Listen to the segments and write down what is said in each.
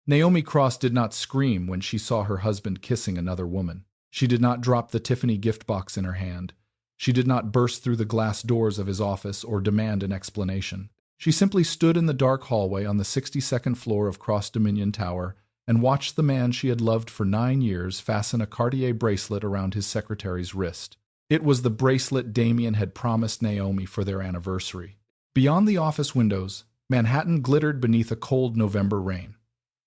Naomi Cross did not scream when she saw her husband kissing another woman. She did not drop the Tiffany gift box in her hand. She did not burst through the glass doors of his office or demand an explanation. She simply stood in the dark hallway on the 62nd floor of Cross Dominion Tower and watched the man she had loved for 9 years fasten a Cartier bracelet around his secretary's wrist. It was the bracelet Damien had promised Naomi for their anniversary. Beyond the office windows, Manhattan glittered beneath a cold November rain.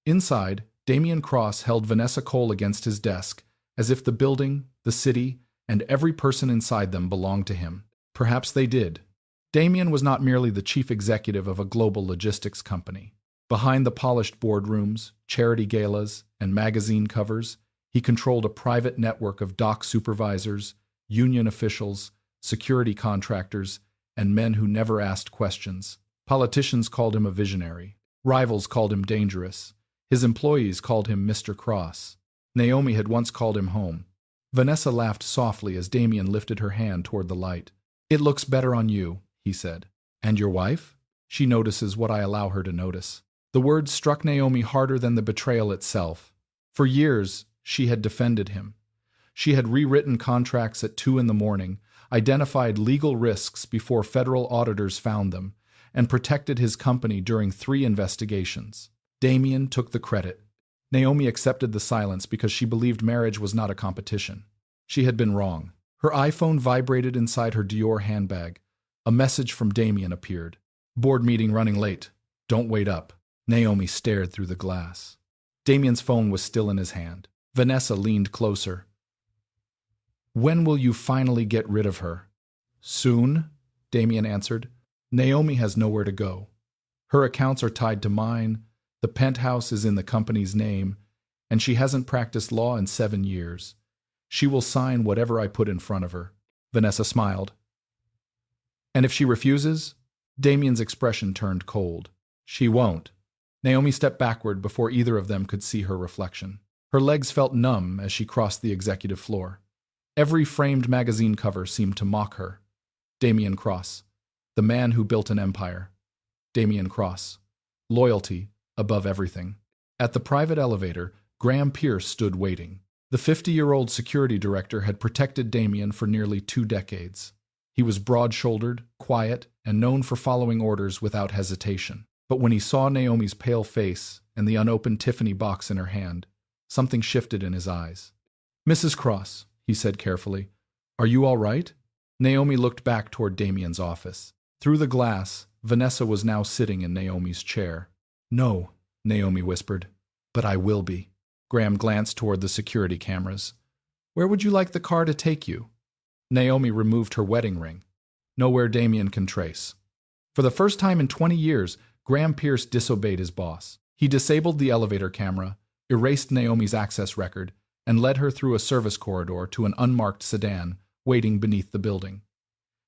Inside, Damien Cross held Vanessa Cole against his desk, as if the building, the city, and every person inside them belonged to him. Perhaps they did. Damien was not merely the chief executive of a global logistics company. Behind the polished boardrooms, charity galas, and magazine covers, he controlled a private network of dock supervisors, union officials, security contractors, and men who never asked questions. Politicians called him a visionary. Rivals called him dangerous. His employees called him Mr. Cross. Naomi had once called him home. Vanessa laughed softly as Damien lifted her hand toward the light. "It looks better on you," he said. "And your wife?" "She notices what I allow her to notice." The words struck Naomi harder than the betrayal itself. For years, she had defended him. She had rewritten contracts at 2 in the morning, identified legal risks before federal auditors found them, and protected his company during 3 investigations. Damien took the credit. Naomi accepted the silence because she believed marriage was not a competition. She had been wrong. Her iPhone vibrated inside her Dior handbag. A message from Damien appeared. "Board meeting running late. Don't wait up." Naomi stared through the glass. Damien's phone was still in his hand. Vanessa leaned closer. "When will you finally get rid of her?" "Soon," Damien answered. "Naomi has nowhere to go. Her accounts are tied to mine, the penthouse is in the company's name, and she hasn't practiced law in 7 years. She will sign whatever I put in front of her." Vanessa smiled. "And if she refuses?" Damien's expression turned cold. "She won't." Naomi stepped backward before either of them could see her reflection. Her legs felt numb as she crossed the executive floor. Every framed magazine cover seemed to mock her. Damien Cross, the man who built an empire. Damien Cross, loyalty above everything. At the private elevator, Graham Pierce stood waiting. The 50-year-old security director had protected Damien for nearly 2 decades. He was broad-shouldered, quiet, and known for following orders without hesitation. But when he saw Naomi's pale face and the unopened Tiffany box in her hand, something shifted in his eyes. "Mrs. Cross," he said carefully, "are you all right?" Naomi looked back toward Damien's office. Through the glass, Vanessa was now sitting in Naomi's chair. "No," Naomi whispered, "but I will be." Graham glanced toward the security cameras. "Where would you like the car to take you?" Naomi removed her wedding ring. "Nowhere Damien can trace." For the first time in 20 years, Graham Pierce disobeyed his boss. He disabled the elevator camera, erased Naomi's access record, and led her through a service corridor to an unmarked sedan waiting beneath the building.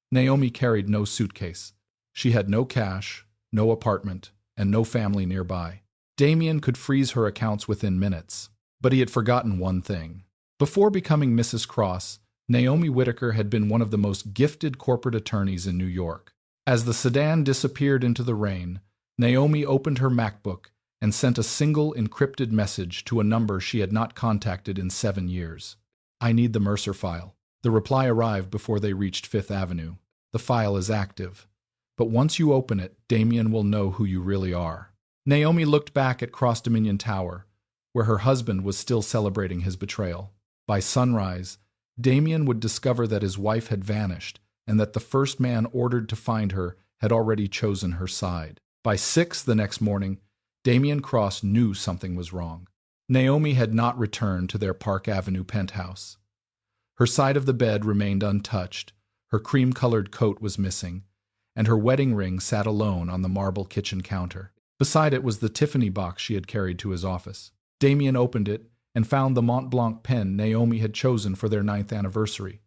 Naomi carried no suitcase. She had no cash, no apartment, and no family nearby. Damien could freeze her accounts within minutes, but he had forgotten one thing. Before becoming Mrs. Cross, Naomi Whitaker had been one of the most gifted corporate attorneys in New York. As the sedan disappeared into the rain, Naomi opened her MacBook and sent a single encrypted message to a number she had not contacted in 7 years. "I need the Mercer file." The reply arrived before they reached Fifth Avenue. "The file is active, but once you open it, Damien will know who you really are." Naomi looked back at Cross Dominion Tower, where her husband was still celebrating his betrayal. By sunrise, Damien would discover that his wife had vanished and that the first man ordered to find her had already chosen her side. By 6 the next morning, Damien Cross knew something was wrong. Naomi had not returned to their Park Avenue penthouse. Her side of the bed remained untouched, her cream-colored coat was missing, and her wedding ring sat alone on the marble kitchen counter. Beside it was the Tiffany box she had carried to his office. Damien opened it and found the Mont Blanc pen Naomi had chosen for their 9th anniversary.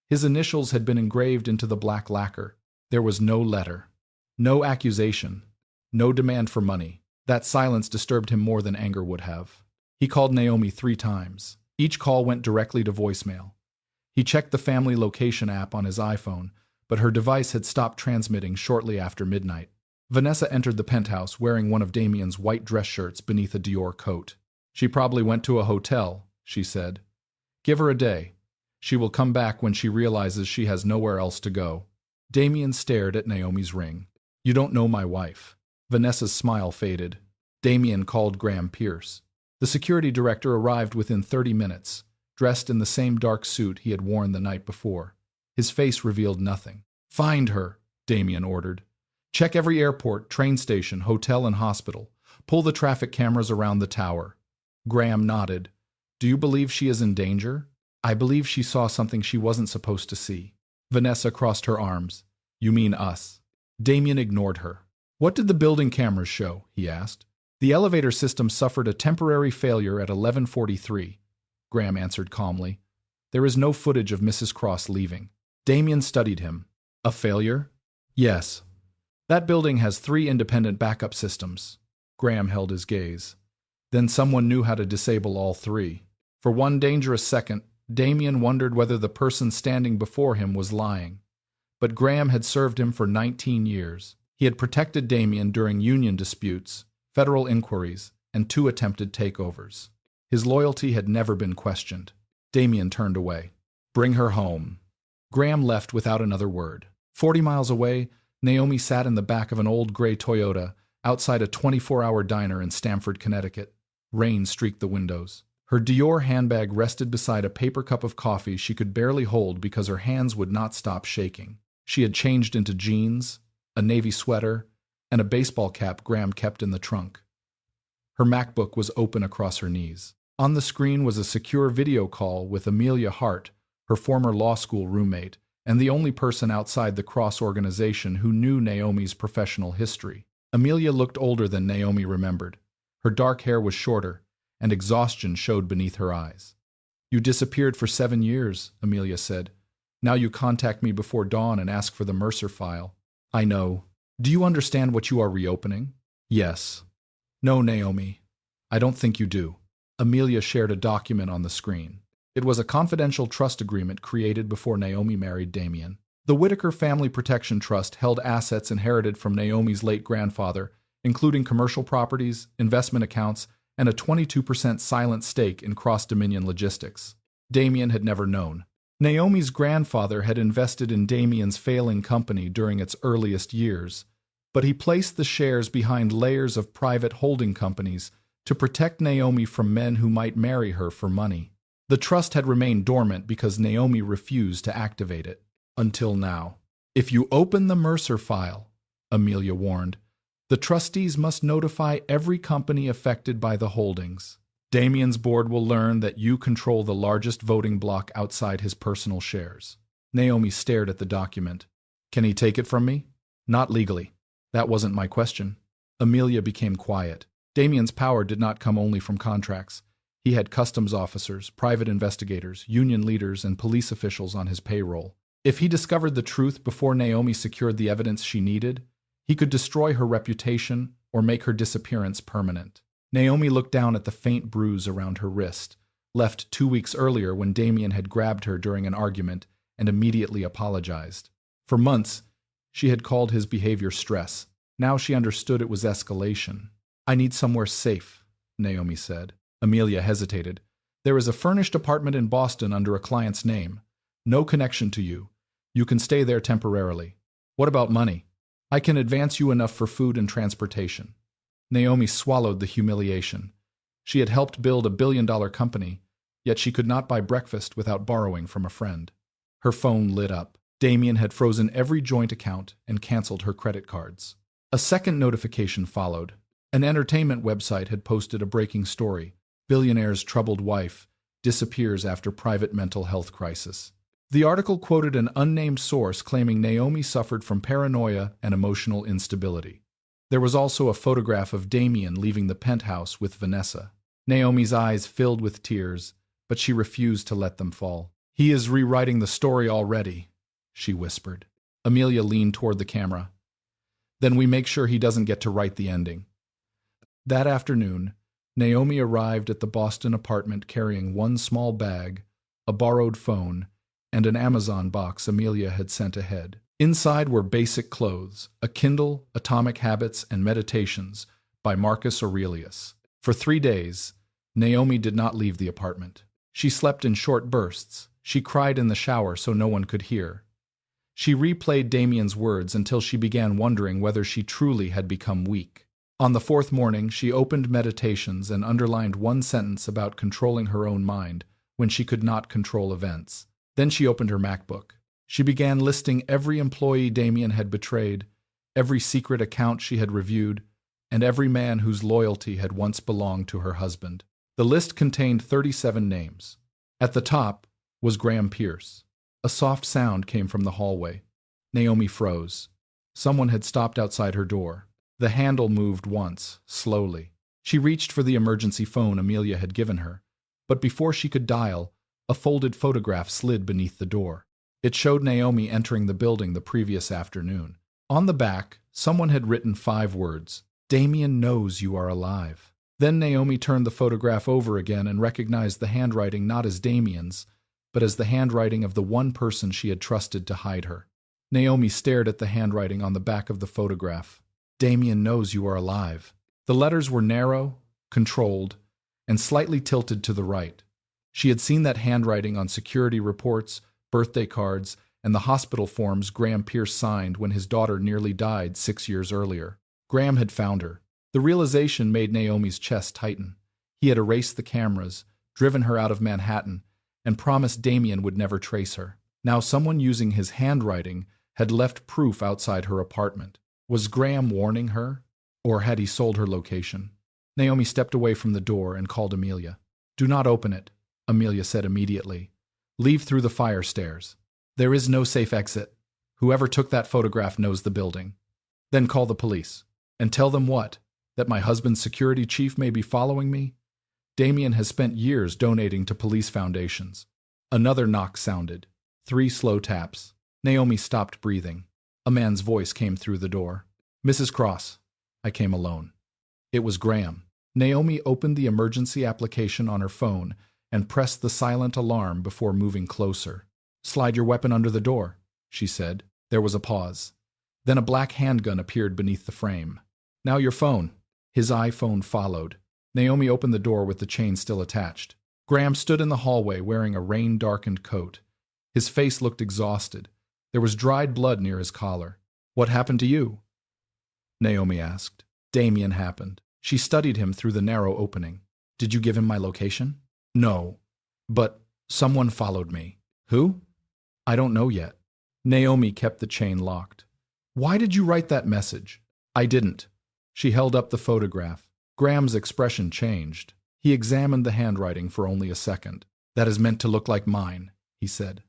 His initials had been engraved into the black lacquer. There was no letter, no accusation, no demand for money. That silence disturbed him more than anger would have. He called Naomi 3 times. Each call went directly to voicemail. He checked the family location app on his iPhone, but her device had stopped transmitting shortly after midnight. Vanessa entered the penthouse wearing one of Damien's white dress shirts beneath a Dior coat. "She probably went to a hotel," she said. "Give her a day. She will come back when she realizes she has nowhere else to go." Damien stared at Naomi's ring. "You don't know my wife." Vanessa's smile faded. Damien called Graham Pierce. The security director arrived within 30 minutes, dressed in the same dark suit he had worn the night before. His face revealed nothing. "Find her," Damien ordered. "Check every airport, train station, hotel, and hospital. Pull the traffic cameras around the tower." Graham nodded. "Do you believe she is in danger?" "I believe she saw something she wasn't supposed to see." Vanessa crossed her arms. "You mean us?" Damien ignored her. "What did the building cameras show?" he asked. "The elevator system suffered a temporary failure at 11:43. Graham answered calmly. "There is no footage of Mrs. Cross leaving." Damien studied him. "A failure?" "Yes. That building has 3 independent backup systems." Graham held his gaze. "Then someone knew how to disable all 3. For one dangerous second, Damien wondered whether the person standing before him was lying. But Graham had served him for 19 years. He had protected Damien during union disputes, federal inquiries, and 2 attempted takeovers. His loyalty had never been questioned. Damien turned away. "Bring her home." Graham left without another word. 40 miles away, Naomi sat in the back of an old gray Toyota outside a 24-hour diner in Stamford, Connecticut. Rain streaked the windows. Her Dior handbag rested beside a paper cup of coffee she could barely hold because her hands would not stop shaking. She had changed into jeans, a navy sweater, and a baseball cap Graham kept in the trunk. Her MacBook was open across her knees. On the screen was a secure video call with Amelia Hart, her former law school roommate, and the only person outside the Cross organization who knew Naomi's professional history. Amelia looked older than Naomi remembered. Her dark hair was shorter, and exhaustion showed beneath her eyes. "You disappeared for 7 years," Amelia said. "Now you contact me before dawn and ask for the Mercer file." "I know. Do you understand what you are reopening?" "Yes." "No, Naomi. I don't think you do." Amelia shared a document on the screen. It was a confidential trust agreement created before Naomi married Damien. The Whitaker Family Protection Trust held assets inherited from Naomi's late grandfather, including commercial properties, investment accounts, and a 22% silent stake in Cross Dominion Logistics. Damien had never known. Naomi's grandfather had invested in Damien's failing company during its earliest years, but he placed the shares behind layers of private holding companies to protect Naomi from men who might marry her for money. The trust had remained dormant because Naomi refused to activate it. Until now. "If you open the Mercer file," Amelia warned, "the trustees must notify every company affected by the holdings. Damien's board will learn that you control the largest voting bloc outside his personal shares." Naomi stared at the document. "Can he take it from me?" "Not legally." "That wasn't my question." Amelia became quiet. Damien's power did not come only from contracts. He had customs officers, private investigators, union leaders, and police officials on his payroll. If he discovered the truth before Naomi secured the evidence she needed, he could destroy her reputation or make her disappearance permanent. Naomi looked down at the faint bruise around her wrist, left 2 weeks earlier when Damien had grabbed her during an argument and immediately apologized. For months, she had called his behavior stress. Now she understood it was escalation. "I need somewhere safe," Naomi said. Amelia hesitated. "There is a furnished apartment in Boston under a client's name. No connection to you. You can stay there temporarily." "What about money?" "I can advance you enough for food and transportation." Naomi swallowed the humiliation. She had helped build a billion-dollar company, yet she could not buy breakfast without borrowing from a friend. Her phone lit up. Damien had frozen every joint account and canceled her credit cards. A second notification followed. An entertainment website had posted a breaking story. Billionaire's troubled wife disappears after private mental health crisis. The article quoted an unnamed source claiming Naomi suffered from paranoia and emotional instability. There was also a photograph of Damien leaving the penthouse with Vanessa. Naomi's eyes filled with tears, but she refused to let them fall. "He is rewriting the story already," she whispered. Amelia leaned toward the camera. "Then we make sure he doesn't get to write the ending." That afternoon, Naomi arrived at the Boston apartment carrying one small bag, a borrowed phone, and an Amazon box Amelia had sent ahead. Inside were Basic Clothes, a Kindle, Atomic Habits, and Meditations by Marcus Aurelius. For 3 days, Naomi did not leave the apartment. She slept in short bursts. She cried in the shower so no one could hear. She replayed Damien's words until she began wondering whether she truly had become weak. On the 4th morning, she opened Meditations and underlined one sentence about controlling her own mind when she could not control events. Then she opened her MacBook. She began listing every employee Damien had betrayed, every secret account she had reviewed, and every man whose loyalty had once belonged to her husband. The list contained 37 names. At the top was Graham Pierce. A soft sound came from the hallway. Naomi froze. Someone had stopped outside her door. The handle moved once, slowly. She reached for the emergency phone Amelia had given her, but before she could dial, a folded photograph slid beneath the door. It showed Naomi entering the building the previous afternoon. On the back, someone had written 5 words, "Damien knows you are alive." Then Naomi turned the photograph over again and recognized the handwriting not as Damien's, but as the handwriting of the one person she had trusted to hide her. Naomi stared at the handwriting on the back of the photograph. "Damien knows you are alive." The letters were narrow, controlled, and slightly tilted to the right. She had seen that handwriting on security reports, birthday cards, and the hospital forms Graham Pierce signed when his daughter nearly died 6 years earlier. Graham had found her. The realization made Naomi's chest tighten. He had erased the cameras, driven her out of Manhattan, and promised Damien would never trace her. Now someone using his handwriting had left proof outside her apartment. Was Graham warning her, or had he sold her location? Naomi stepped away from the door and called Amelia. "Do not open it," Amelia said immediately. "Leave through the fire stairs. There is no safe exit. Whoever took that photograph knows the building. Then call the police. And tell them what? That my husband's security chief may be following me? Damien has spent years donating to police foundations." Another knock sounded. 3 slow taps. Naomi stopped breathing. A man's voice came through the door. "Mrs. Cross, I came alone." It was Graham. Naomi opened the emergency application on her phone and pressed the silent alarm before moving closer. "Slide your weapon under the door," she said. There was a pause. Then a black handgun appeared beneath the frame. "Now your phone." His iPhone followed. Naomi opened the door with the chain still attached. Graham stood in the hallway wearing a rain-darkened coat. His face looked exhausted. There was dried blood near his collar. "What happened to you?" Naomi asked. "Damien happened." She studied him through the narrow opening. "Did you give him my location?" "No. But someone followed me." "Who?" "I don't know yet." Naomi kept the chain locked. "Why did you write that message?" "I didn't." She held up the photograph. Graham's expression changed. He examined the handwriting for only a second. "That is meant to look like mine," he said.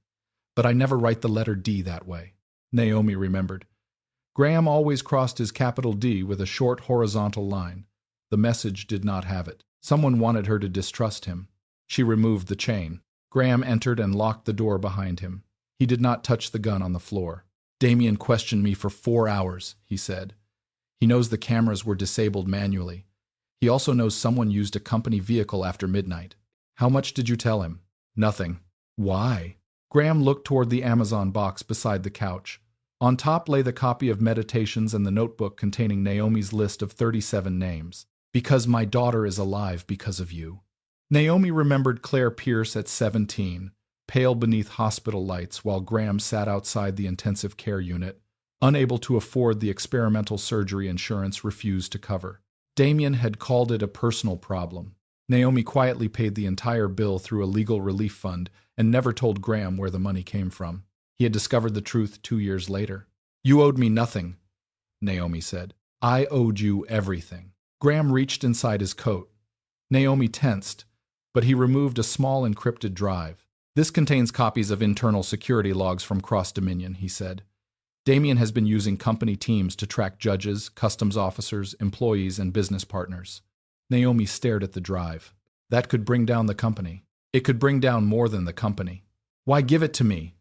"But I never write the letter D that way." Naomi remembered. Graham always crossed his capital D with a short horizontal line. The message did not have it. Someone wanted her to distrust him. She removed the chain. Graham entered and locked the door behind him. He did not touch the gun on the floor. "Damien questioned me for 4 hours," he said. "He knows the cameras were disabled manually. He also knows someone used a company vehicle after midnight." "How much did you tell him?" "Nothing." "Why?" Graham looked toward the Amazon box beside the couch. On top lay the copy of Meditations and the notebook containing Naomi's list of 37 names. "Because my daughter is alive because of you." Naomi remembered Claire Pierce at 17, pale beneath hospital lights while Graham sat outside the intensive care unit, unable to afford the experimental surgery insurance refused to cover. Damien had called it a personal problem. Naomi quietly paid the entire bill through a legal relief fund and never told Graham where the money came from. He had discovered the truth 2 years later. "You owed me nothing," Naomi said. "I owed you everything." Graham reached inside his coat. Naomi tensed, but he removed a small encrypted drive. "This contains copies of internal security logs from Cross Dominion," he said. "Damien has been using company teams to track judges, customs officers, employees, and business partners." Naomi stared at the drive. "That could bring down the company." "It could bring down more than the company." "Why give it to me?"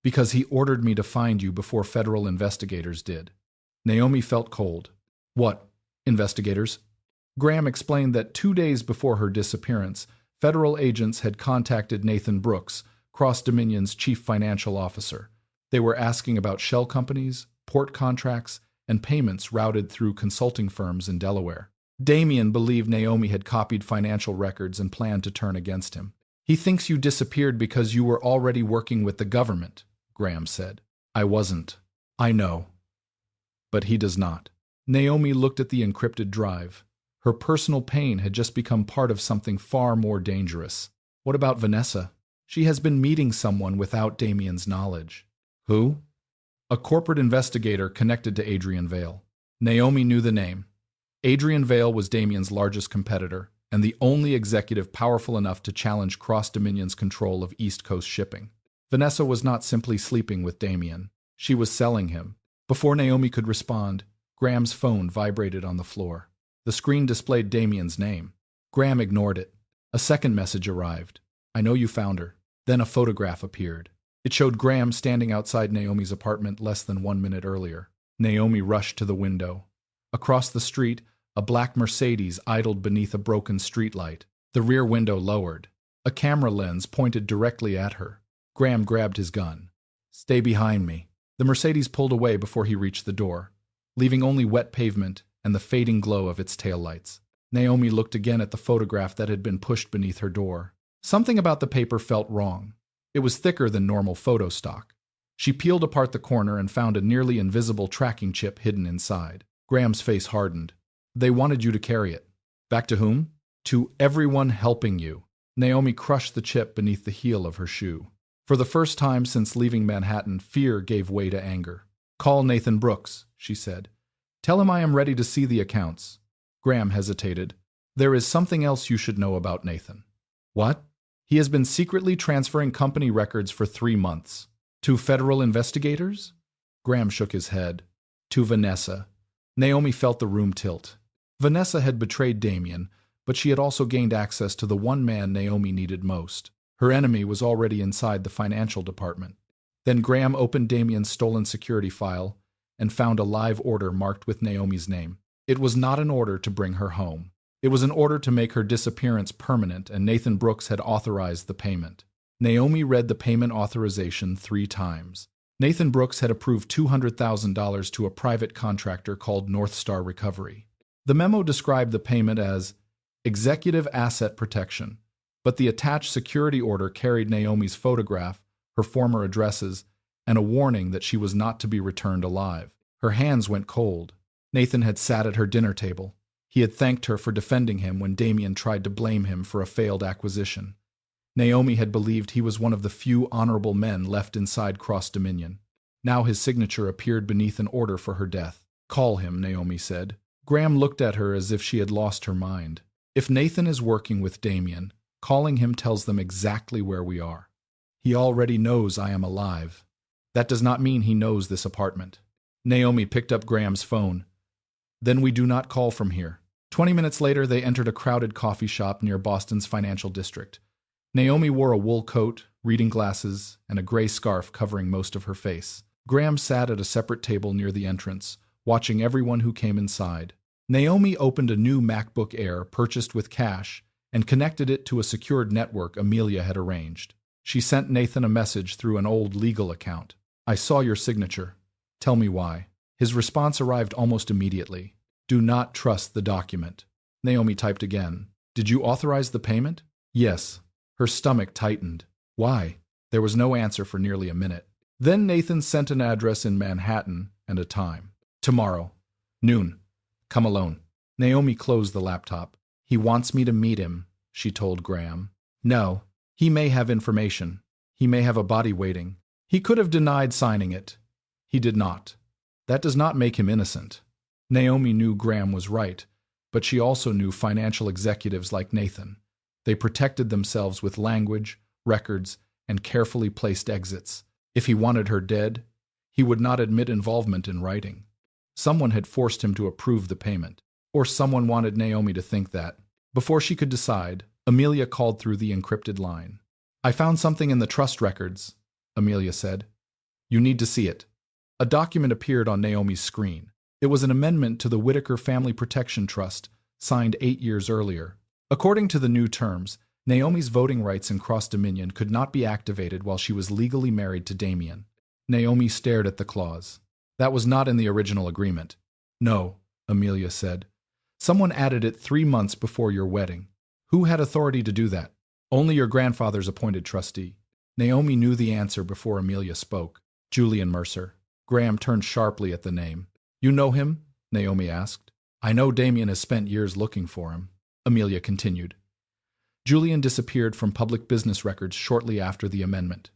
"Because he ordered me to find you before federal investigators did." Naomi felt cold. "What investigators?" Graham explained that 2 days before her disappearance, federal agents had contacted Nathan Brooks, Cross Dominion's chief financial officer. They were asking about shell companies, port contracts, and payments routed through consulting firms in Delaware. Damien believed Naomi had copied financial records and planned to turn against him. "He thinks you disappeared because you were already working with the government," Graham said. "I wasn't. I know. But he does not." Naomi looked at the encrypted drive. Her personal pain had just become part of something far more dangerous. What about Vanessa? She has been meeting someone without Damien's knowledge. Who? A corporate investigator connected to Adrian Vale. Naomi knew the name. Adrian Vale was Damien's largest competitor, and the only executive powerful enough to challenge Cross Dominion's control of East Coast shipping. Vanessa was not simply sleeping with Damien. She was selling him. Before Naomi could respond, Graham's phone vibrated on the floor. The screen displayed Damien's name. Graham ignored it. A second message arrived. "I know you found her." Then a photograph appeared. It showed Graham standing outside Naomi's apartment less than 1 minute earlier. Naomi rushed to the window. Across the street, a black Mercedes idled beneath a broken streetlight, the rear window lowered. A camera lens pointed directly at her. Graham grabbed his gun. "Stay behind me." The Mercedes pulled away before he reached the door, leaving only wet pavement and the fading glow of its taillights. Naomi looked again at the photograph that had been pushed beneath her door. Something about the paper felt wrong. It was thicker than normal photo stock. She peeled apart the corner and found a nearly invisible tracking chip hidden inside. Graham's face hardened. "They wanted you to carry it." "Back to whom?" "To everyone helping you." Naomi crushed the chip beneath the heel of her shoe. For the first time since leaving Manhattan, fear gave way to anger. "Call Nathan Brooks," she said. "Tell him I am ready to see the accounts." Graham hesitated. "There is something else you should know about Nathan." "What?" "He has been secretly transferring company records for 3 months." "To federal investigators?" Graham shook his head. "To Vanessa." Naomi felt the room tilt. Vanessa had betrayed Damien, but she had also gained access to the one man Naomi needed most. Her enemy was already inside the financial department. Then Graham opened Damien's stolen security file and found a live order marked with Naomi's name. It was not an order to bring her home. It was an order to make her disappearance permanent, and Nathan Brooks had authorized the payment. Naomi read the payment authorization 3 times. Nathan Brooks had approved $200,000 to a private contractor called North Star Recovery. The memo described the payment as executive asset protection, but the attached security order carried Naomi's photograph, her former addresses, and a warning that she was not to be returned alive. Her hands went cold. Nathan had sat at her dinner table. He had thanked her for defending him when Damien tried to blame him for a failed acquisition. Naomi had believed he was one of the few honorable men left inside Cross Dominion. Now his signature appeared beneath an order for her death. "Call him," Naomi said. Graham looked at her as if she had lost her mind. "If Nathan is working with Damien, calling him tells them exactly where we are. He already knows I am alive. That does not mean he knows this apartment." Naomi picked up Graham's phone. "Then we do not call from here." 20 minutes later, they entered a crowded coffee shop near Boston's financial district. Naomi wore a wool coat, reading glasses, and a gray scarf covering most of her face. Graham sat at a separate table near the entrance, watching everyone who came inside. Naomi opened a new MacBook Air purchased with cash and connected it to a secured network Amelia had arranged. She sent Nathan a message through an old legal account. "I saw your signature. Tell me why." His response arrived almost immediately. "Do not trust the document." Naomi typed again. "Did you authorize the payment?" "Yes." Her stomach tightened. "Why?" There was no answer for nearly a minute. Then Nathan sent an address in Manhattan and a time. "Tomorrow. Noon. Come alone." Naomi closed the laptop. "He wants me to meet him," she told Graham. "No. He may have information. He may have a body waiting. He could have denied signing it. He did not. That does not make him innocent." Naomi knew Graham was right, but she also knew financial executives like Nathan. They protected themselves with language, records, and carefully placed exits. If he wanted her dead, he would not admit involvement in writing. Someone had forced him to approve the payment, or someone wanted Naomi to think that. Before she could decide, Amelia called through the encrypted line. "I found something in the trust records," Amelia said. "You need to see it." A document appeared on Naomi's screen. It was an amendment to the Whitaker Family Protection Trust, signed 8 years earlier. According to the new terms, Naomi's voting rights in Cross Dominion could not be activated while she was legally married to Damien. Naomi stared at the clause. That was not in the original agreement. No, Amelia said. Someone added it 3 months before your wedding. Who had authority to do that? Only your grandfather's appointed trustee. Naomi knew the answer before Amelia spoke. Julian Mercer. Graham turned sharply at the name. You know him? Naomi asked. I know Damien has spent years looking for him, Amelia continued. Julian disappeared from public business records shortly after the amendment.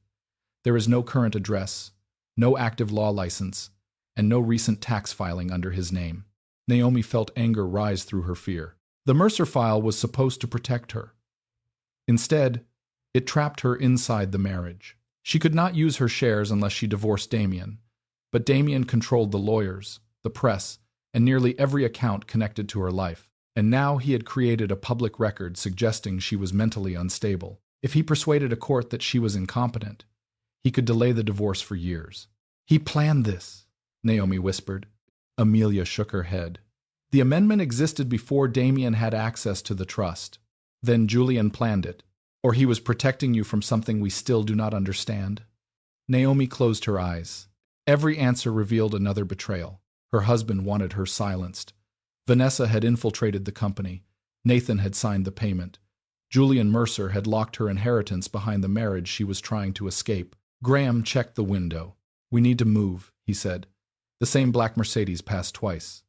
There is no current address, no active law license, and no recent tax filing under his name. Naomi felt anger rise through her fear. The Mercer file was supposed to protect her. Instead, it trapped her inside the marriage. She could not use her shares unless she divorced Damien, but Damien controlled the lawyers, the press, and nearly every account connected to her life. And now he had created a public record suggesting she was mentally unstable. If he persuaded a court that she was incompetent, he could delay the divorce for years. He planned this, Naomi whispered. Amelia shook her head. The amendment existed before Damien had access to the trust. Then Julian planned it. Or he was protecting you from something we still do not understand. Naomi closed her eyes. Every answer revealed another betrayal. Her husband wanted her silenced. Vanessa had infiltrated the company. Nathan had signed the payment. Julian Mercer had locked her inheritance behind the marriage she was trying to escape. Graham checked the window. We need to move, he said. The same black Mercedes passed twice.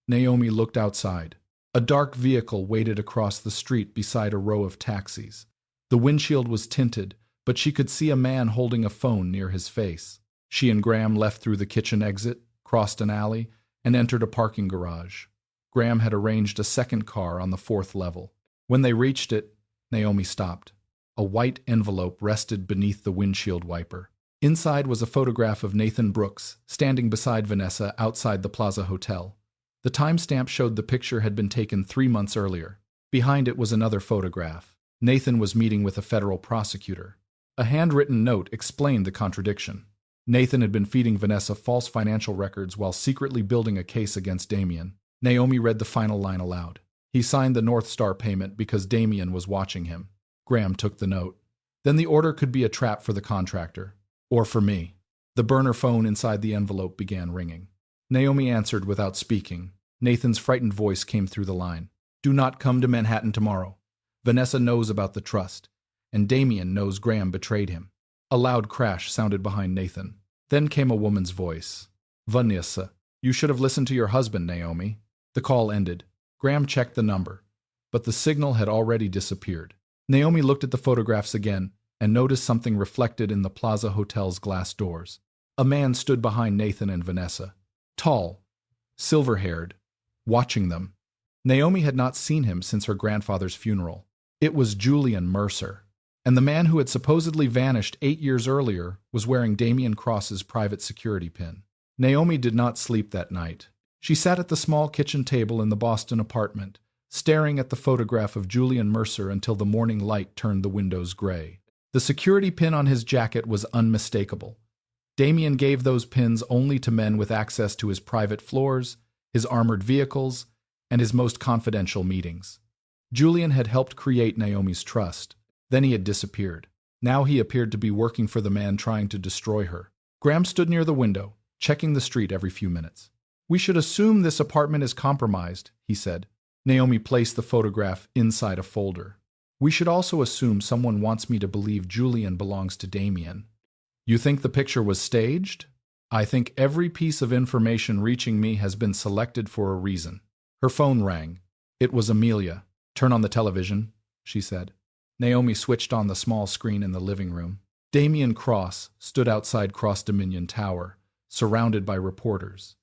Naomi looked outside. A dark vehicle waited across the street beside a row of taxis. The windshield was tinted, but she could see a man holding a phone near his face. She and Graham left through the kitchen exit, crossed an alley, and entered a parking garage. Graham had arranged a second car on the 4th level. When they reached it, Naomi stopped. A white envelope rested beneath the windshield wiper. Inside was a photograph of Nathan Brooks, standing beside Vanessa outside the Plaza Hotel. The timestamp showed the picture had been taken 3 months earlier. Behind it was another photograph. Nathan was meeting with a federal prosecutor. A handwritten note explained the contradiction. Nathan had been feeding Vanessa false financial records while secretly building a case against Damien. Naomi read the final line aloud. He signed the North Star payment because Damien was watching him. Graham took the note. Then the order could be a trap for the contractor. Or for me. The burner phone inside the envelope began ringing. Naomi answered without speaking. Nathan's frightened voice came through the line. Do not come to Manhattan tomorrow. Vanessa knows about the trust, and Damien knows Graham betrayed him. A loud crash sounded behind Nathan. Then came a woman's voice. Vanessa, you should have listened to your husband, Naomi. The call ended. Graham checked the number, but the signal had already disappeared. Naomi looked at the photographs again and noticed something reflected in the Plaza Hotel's glass doors. A man stood behind Nathan and Vanessa, tall, silver-haired, watching them. Naomi had not seen him since her grandfather's funeral. It was Julian Mercer, and the man who had supposedly vanished 8 years earlier was wearing Damien Cross's private security pin. Naomi did not sleep that night. She sat at the small kitchen table in the Boston apartment, staring at the photograph of Julian Mercer until the morning light turned the windows gray. The security pin on his jacket was unmistakable. Damien gave those pins only to men with access to his private floors, his armored vehicles, and his most confidential meetings. Julian had helped create Naomi's trust. Then he had disappeared. Now he appeared to be working for the man trying to destroy her. Graham stood near the window, checking the street every few minutes. We should assume this apartment is compromised, he said. Naomi placed the photograph inside a folder. We should also assume someone wants me to believe Julian belongs to Damien. You think the picture was staged? I think every piece of information reaching me has been selected for a reason. Her phone rang. It was Amelia. Turn on the television, she said. Naomi switched on the small screen in the living room. Damien Cross stood outside Cross Dominion Tower, surrounded by reporters.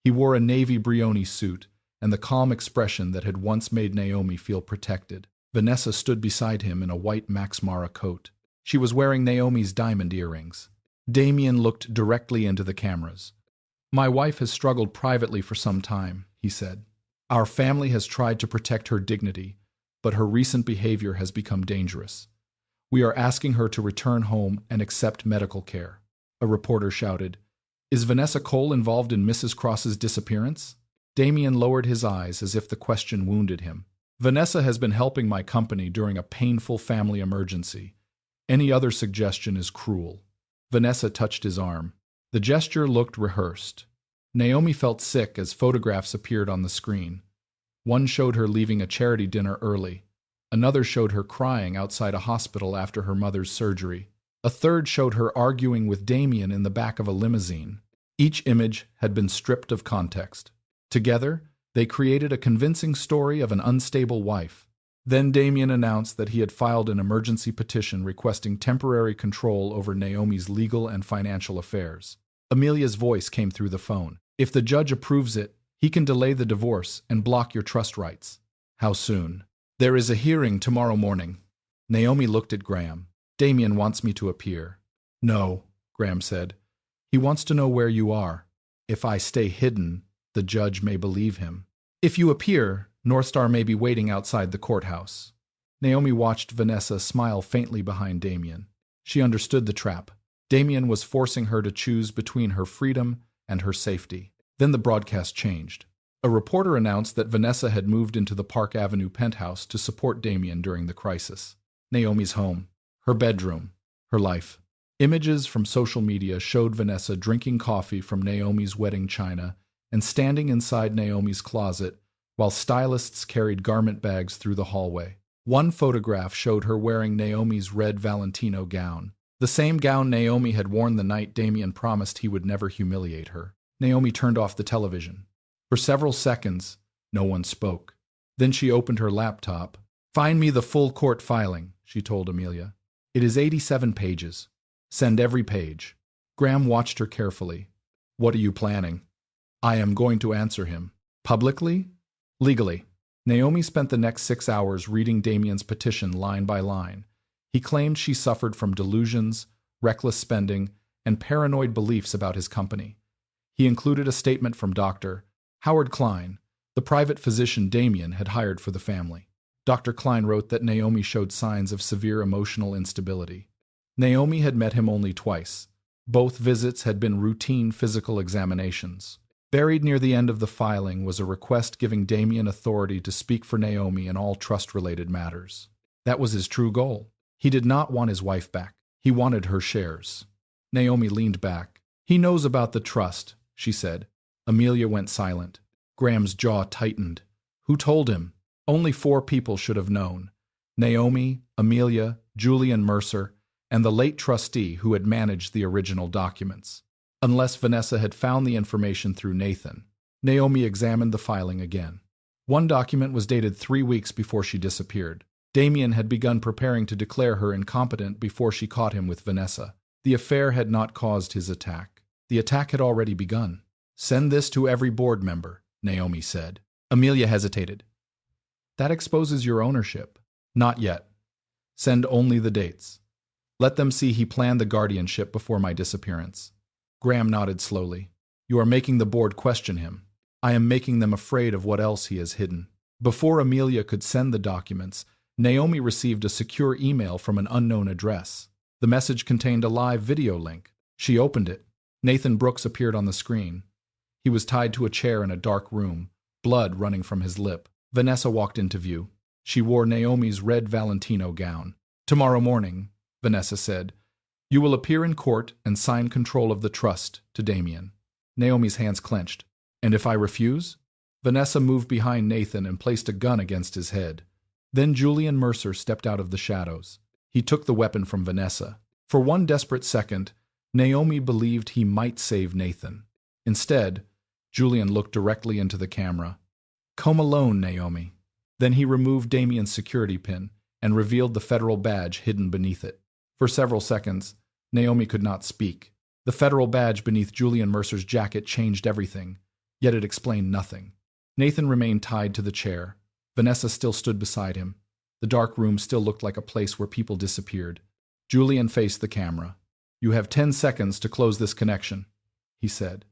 He wore a navy Brioni suit and the calm expression that had once made Naomi feel protected. Vanessa stood beside him in a white Max Mara coat. She was wearing Naomi's diamond earrings. Damien looked directly into the cameras. My wife has struggled privately for some time, he said. Our family has tried to protect her dignity, but her recent behavior has become dangerous. We are asking her to return home and accept medical care. A reporter shouted, Is Vanessa Cole involved in Mrs. Cross's disappearance? Damien lowered his eyes as if the question wounded him. Vanessa has been helping my company during a painful family emergency. Any other suggestion is cruel. Vanessa touched his arm. The gesture looked rehearsed. Naomi felt sick as photographs appeared on the screen. One showed her leaving a charity dinner early. Another showed her crying outside a hospital after her mother's surgery. A third showed her arguing with Damien in the back of a limousine. Each image had been stripped of context. Together, they created a convincing story of an unstable wife. Then Damien announced that he had filed an emergency petition requesting temporary control over Naomi's legal and financial affairs. Amelia's voice came through the phone. If the judge approves it, he can delay the divorce and block your trust rights. How soon? There is a hearing tomorrow morning. Naomi looked at Graham. Damien wants me to appear. No, Graham said. He wants to know where you are. If I stay hidden, the judge may believe him. If you appear, Northstar may be waiting outside the courthouse. Naomi watched Vanessa smile faintly behind Damien. She understood the trap. Damien was forcing her to choose between her freedom and her safety. Then the broadcast changed. A reporter announced that Vanessa had moved into the Park Avenue penthouse to support Damien during the crisis. Naomi's home, her bedroom, her life. Images from social media showed Vanessa drinking coffee from Naomi's wedding china and standing inside Naomi's closet while stylists carried garment bags through the hallway. One photograph showed her wearing Naomi's red Valentino gown, the same gown Naomi had worn the night Damien promised he would never humiliate her. Naomi turned off the television. For several seconds, no one spoke. Then she opened her laptop. "Find me the full court filing," she told Amelia. "It is 87 pages. Send every page." Graham watched her carefully. "What are you planning?" "I am going to answer him." "Publicly?" "Legally." Naomi spent the next 6 hours reading Damien's petition line by line. He claimed she suffered from delusions, reckless spending, and paranoid beliefs about his company. He included a statement from Dr. Howard Klein, the private physician Damien had hired for the family. Dr. Klein wrote that Naomi showed signs of severe emotional instability. Naomi had met him only twice. Both visits had been routine physical examinations. Buried near the end of the filing was a request giving Damien authority to speak for Naomi in all trust-related matters. That was his true goal. He did not want his wife back. He wanted her shares. Naomi leaned back. "He knows about the trust," she said. Amelia went silent. Graham's jaw tightened. Who told him? Only 4 people should have known. Naomi, Amelia, Julian Mercer, and the late trustee who had managed the original documents. Unless Vanessa had found the information through Nathan. Naomi examined the filing again. One document was dated 3 weeks before she disappeared. Damien had begun preparing to declare her incompetent before she caught him with Vanessa. The affair had not caused his attack. The attack had already begun. "Send this to every board member," Naomi said. Amelia hesitated. "That exposes your ownership." "Not yet. Send only the dates. Let them see he planned the guardianship before my disappearance." Graham nodded slowly. "You are making the board question him. I am making them afraid of what else he has hidden." Before Amelia could send the documents, Naomi received a secure email from an unknown address. The message contained a live video link. She opened it. Nathan Brooks appeared on the screen. He was tied to a chair in a dark room, blood running from his lip. Vanessa walked into view. She wore Naomi's red Valentino gown. "Tomorrow morning," Vanessa said, "you will appear in court and sign control of the trust to Damien." Naomi's hands clenched. "And if I refuse?" Vanessa moved behind Nathan and placed a gun against his head. Then Julian Mercer stepped out of the shadows. He took the weapon from Vanessa. For one desperate second, Naomi believed he might save Nathan. Instead, Julian looked directly into the camera. "Come alone, Naomi." Then he removed Damien's security pin and revealed the federal badge hidden beneath it. For several seconds, Naomi could not speak. The federal badge beneath Julian Mercer's jacket changed everything, yet it explained nothing. Nathan remained tied to the chair. Vanessa still stood beside him. The dark room still looked like a place where people disappeared. Julian faced the camera. "You have 10 seconds to close this connection," he said.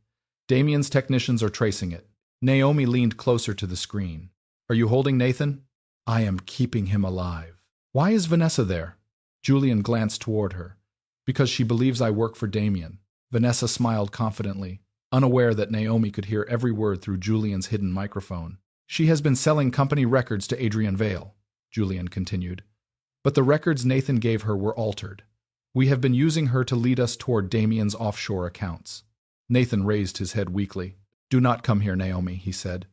"Damien's technicians are tracing it." Naomi leaned closer to the screen. "Are you holding Nathan?" "I am keeping him alive." "Why is Vanessa there?" Julian glanced toward her. "Because she believes I work for Damien." Vanessa smiled confidently, unaware that Naomi could hear every word through Julian's hidden microphone. "She has been selling company records to Adrian Vale," Julian continued. "But the records Nathan gave her were altered. We have been using her to lead us toward Damien's offshore accounts." Nathan raised his head weakly. "Do not come here, Naomi," he said.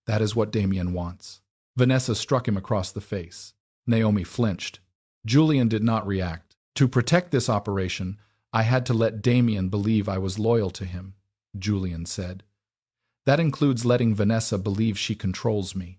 "That is what Damien wants." Vanessa struck him across the face. Naomi flinched. Julian did not react. "To protect this operation, I had to let Damien believe I was loyal to him," Julian said. "That includes letting Vanessa believe she controls me."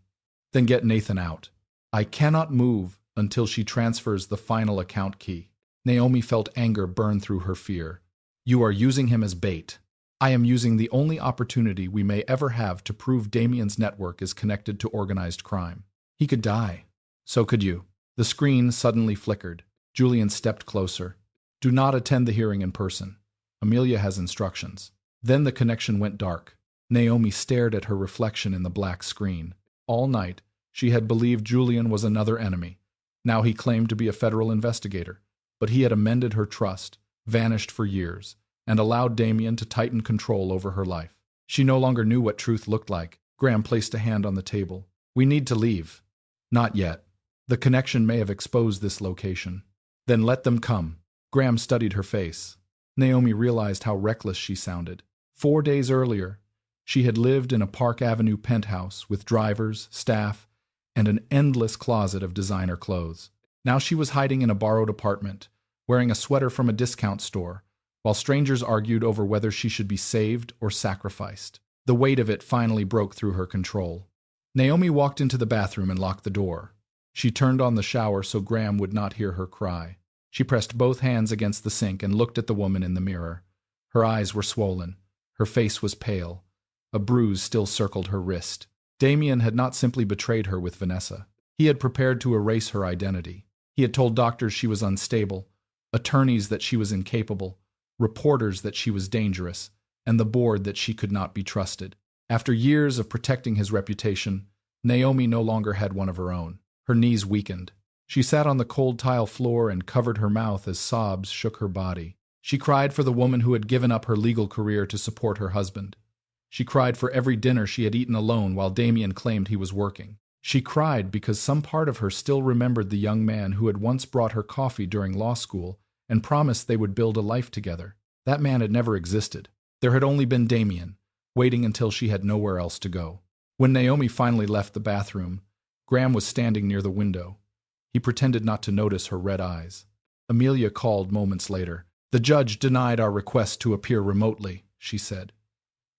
"Then get Nathan out." "I cannot move until she transfers the final account key." Naomi felt anger burn through her fear. "You are using him as bait." "I am using the only opportunity we may ever have to prove Damien's network is connected to organized crime. He could die. So could you." The screen suddenly flickered. Julian stepped closer. "Do not attend the hearing in person. Amelia has instructions." Then the connection went dark. Naomi stared at her reflection in the black screen. All night, she had believed Julian was another enemy. Now he claimed to be a federal investigator. But he had amended her trust, vanished for years, and allowed Damien to tighten control over her life. She no longer knew what truth looked like. Graham placed a hand on the table. "We need to leave." "Not yet. The connection may have exposed this location." "Then let them come." Graham studied her face. Naomi realized how reckless she sounded. 4 days earlier, she had lived in a Park Avenue penthouse with drivers, staff, and an endless closet of designer clothes. Now she was hiding in a borrowed apartment, wearing a sweater from a discount store, while strangers argued over whether she should be saved or sacrificed. The weight of it finally broke through her control. Naomi walked into the bathroom and locked the door. She turned on the shower so Graham would not hear her cry. She pressed both hands against the sink and looked at the woman in the mirror. Her eyes were swollen. Her face was pale. A bruise still circled her wrist. Damien had not simply betrayed her with Vanessa. He had prepared to erase her identity. He had told doctors she was unstable, attorneys that she was incapable, reporters that she was dangerous, and the board that she could not be trusted. After years of protecting his reputation, Naomi no longer had one of her own. Her knees weakened. She sat on the cold tile floor and covered her mouth as sobs shook her body. She cried for the woman who had given up her legal career to support her husband. She cried for every dinner she had eaten alone while Damien claimed he was working. She cried because some part of her still remembered the young man who had once brought her coffee during law school and promised they would build a life together. That man had never existed. There had only been Damien, waiting until she had nowhere else to go. When Naomi finally left the bathroom, Graham was standing near the window. He pretended not to notice her red eyes. Amelia called moments later. "The judge denied our request to appear remotely," she said.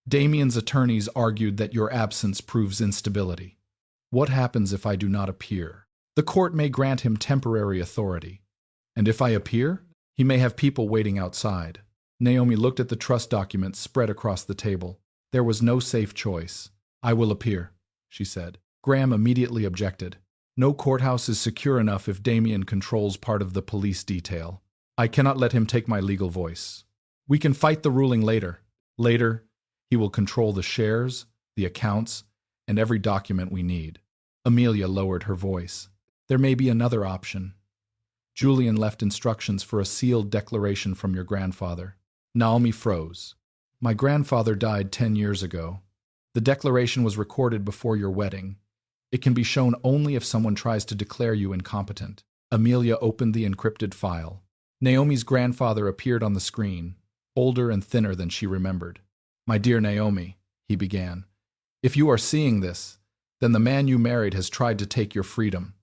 "Damien's attorneys argued that your absence proves instability. What happens if I do not appear? The court may grant him temporary authority. And if I appear, he may have people waiting outside." Naomi looked at the trust documents spread across the table. There was no safe choice. "I will appear," she said. Graham immediately objected. "No courthouse is secure enough if Damien controls part of the police detail. I cannot let him take my legal voice. We can fight the ruling later. Later, he will control the shares, the accounts, and every document we need." Amelia lowered her voice. "There may be another option. Julian left instructions for a sealed declaration from your grandfather." Naomi froze. "My grandfather died 10 years ago. The declaration was recorded before your wedding. It can be shown only if someone tries to declare you incompetent." Amelia opened the encrypted file. Naomi's grandfather appeared on the screen, older and thinner than she remembered. "My dear Naomi," he began, "if you are seeing this, then the man you married has tried to take your freedom."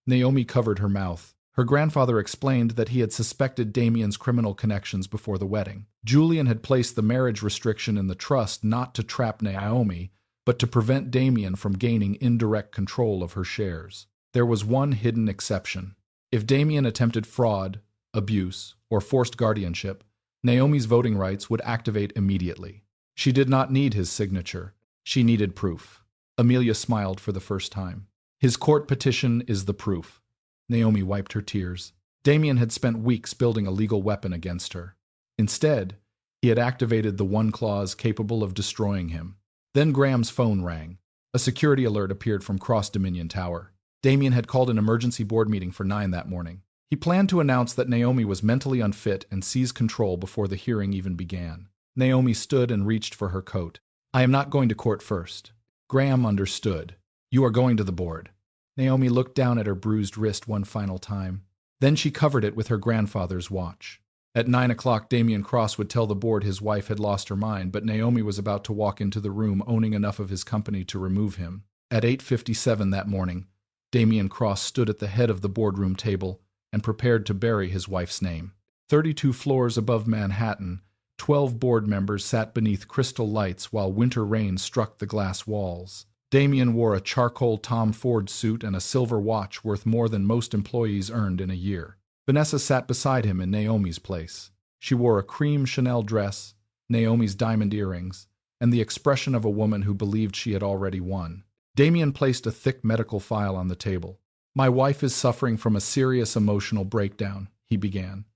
Naomi covered her mouth. Her grandfather explained that he had suspected Damien's criminal connections before the wedding. Julian had placed the marriage restriction in the trust not to trap Naomi, but to prevent Damien from gaining indirect control of her shares. There was one hidden exception. If Damien attempted fraud, abuse, or forced guardianship, Naomi's voting rights would activate immediately. She did not need his signature. She needed proof. Amelia smiled for the first time. "His court petition is the proof." Naomi wiped her tears. Damien had spent weeks building a legal weapon against her. Instead, he had activated the one clause capable of destroying him. Then Graham's phone rang. A security alert appeared from Cross Dominion Tower. Damien had called an emergency board meeting for 9 that morning. He planned to announce that Naomi was mentally unfit and seize control before the hearing even began. Naomi stood and reached for her coat. "I am not going to court first." Graham understood. "You are going to the board." Naomi looked down at her bruised wrist one final time. Then she covered it with her grandfather's watch. At 9 o'clock, Damien Cross would tell the board his wife had lost her mind, but Naomi was about to walk into the room owning enough of his company to remove him. At 8:57 that morning, Damien Cross stood at the head of the boardroom table and prepared to bury his wife's name. 32 floors above Manhattan, 12 board members sat beneath crystal lights while winter rain struck the glass walls. Damien wore a charcoal Tom Ford suit and a silver watch worth more than most employees earned in a year. Vanessa sat beside him in Naomi's place. She wore a cream Chanel dress, Naomi's diamond earrings, and the expression of a woman who believed she had already won. Damien placed a thick medical file on the table. "My wife is suffering from a serious emotional breakdown," he began.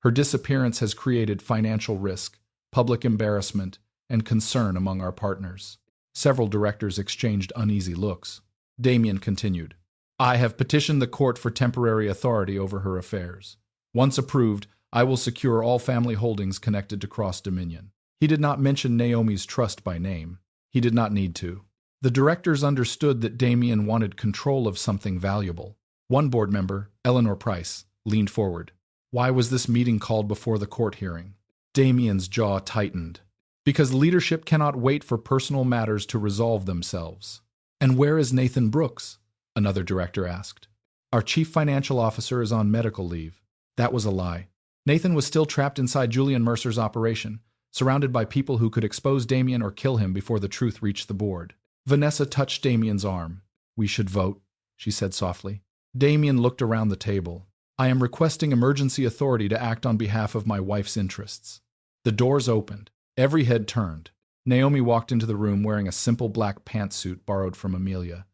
"Her disappearance has created financial risk, public embarrassment, and concern among our partners." Several directors exchanged uneasy looks. Damien continued, "I have petitioned the court for temporary authority over her affairs. Once approved, I will secure all family holdings connected to Cross Dominion." He did not mention Naomi's trust by name. He did not need to. The directors understood that Damien wanted control of something valuable. One board member, Eleanor Price, leaned forward. Why was this meeting called before the court hearing? Damien's jaw tightened. Because leadership cannot wait for personal matters to resolve themselves. "And where is Nathan Brooks?" another director asked. "Our chief financial officer is on medical leave." That was a lie. Nathan was still trapped inside Julian Mercer's operation, surrounded by people who could expose Damien or kill him before the truth reached the board. Vanessa touched Damien's arm. "We should vote," she said softly. Damien looked around the table. "I am requesting emergency authority to act on behalf of my wife's interests." The doors opened. Every head turned. Naomi walked into the room wearing a simple black pantsuit borrowed from Amelia.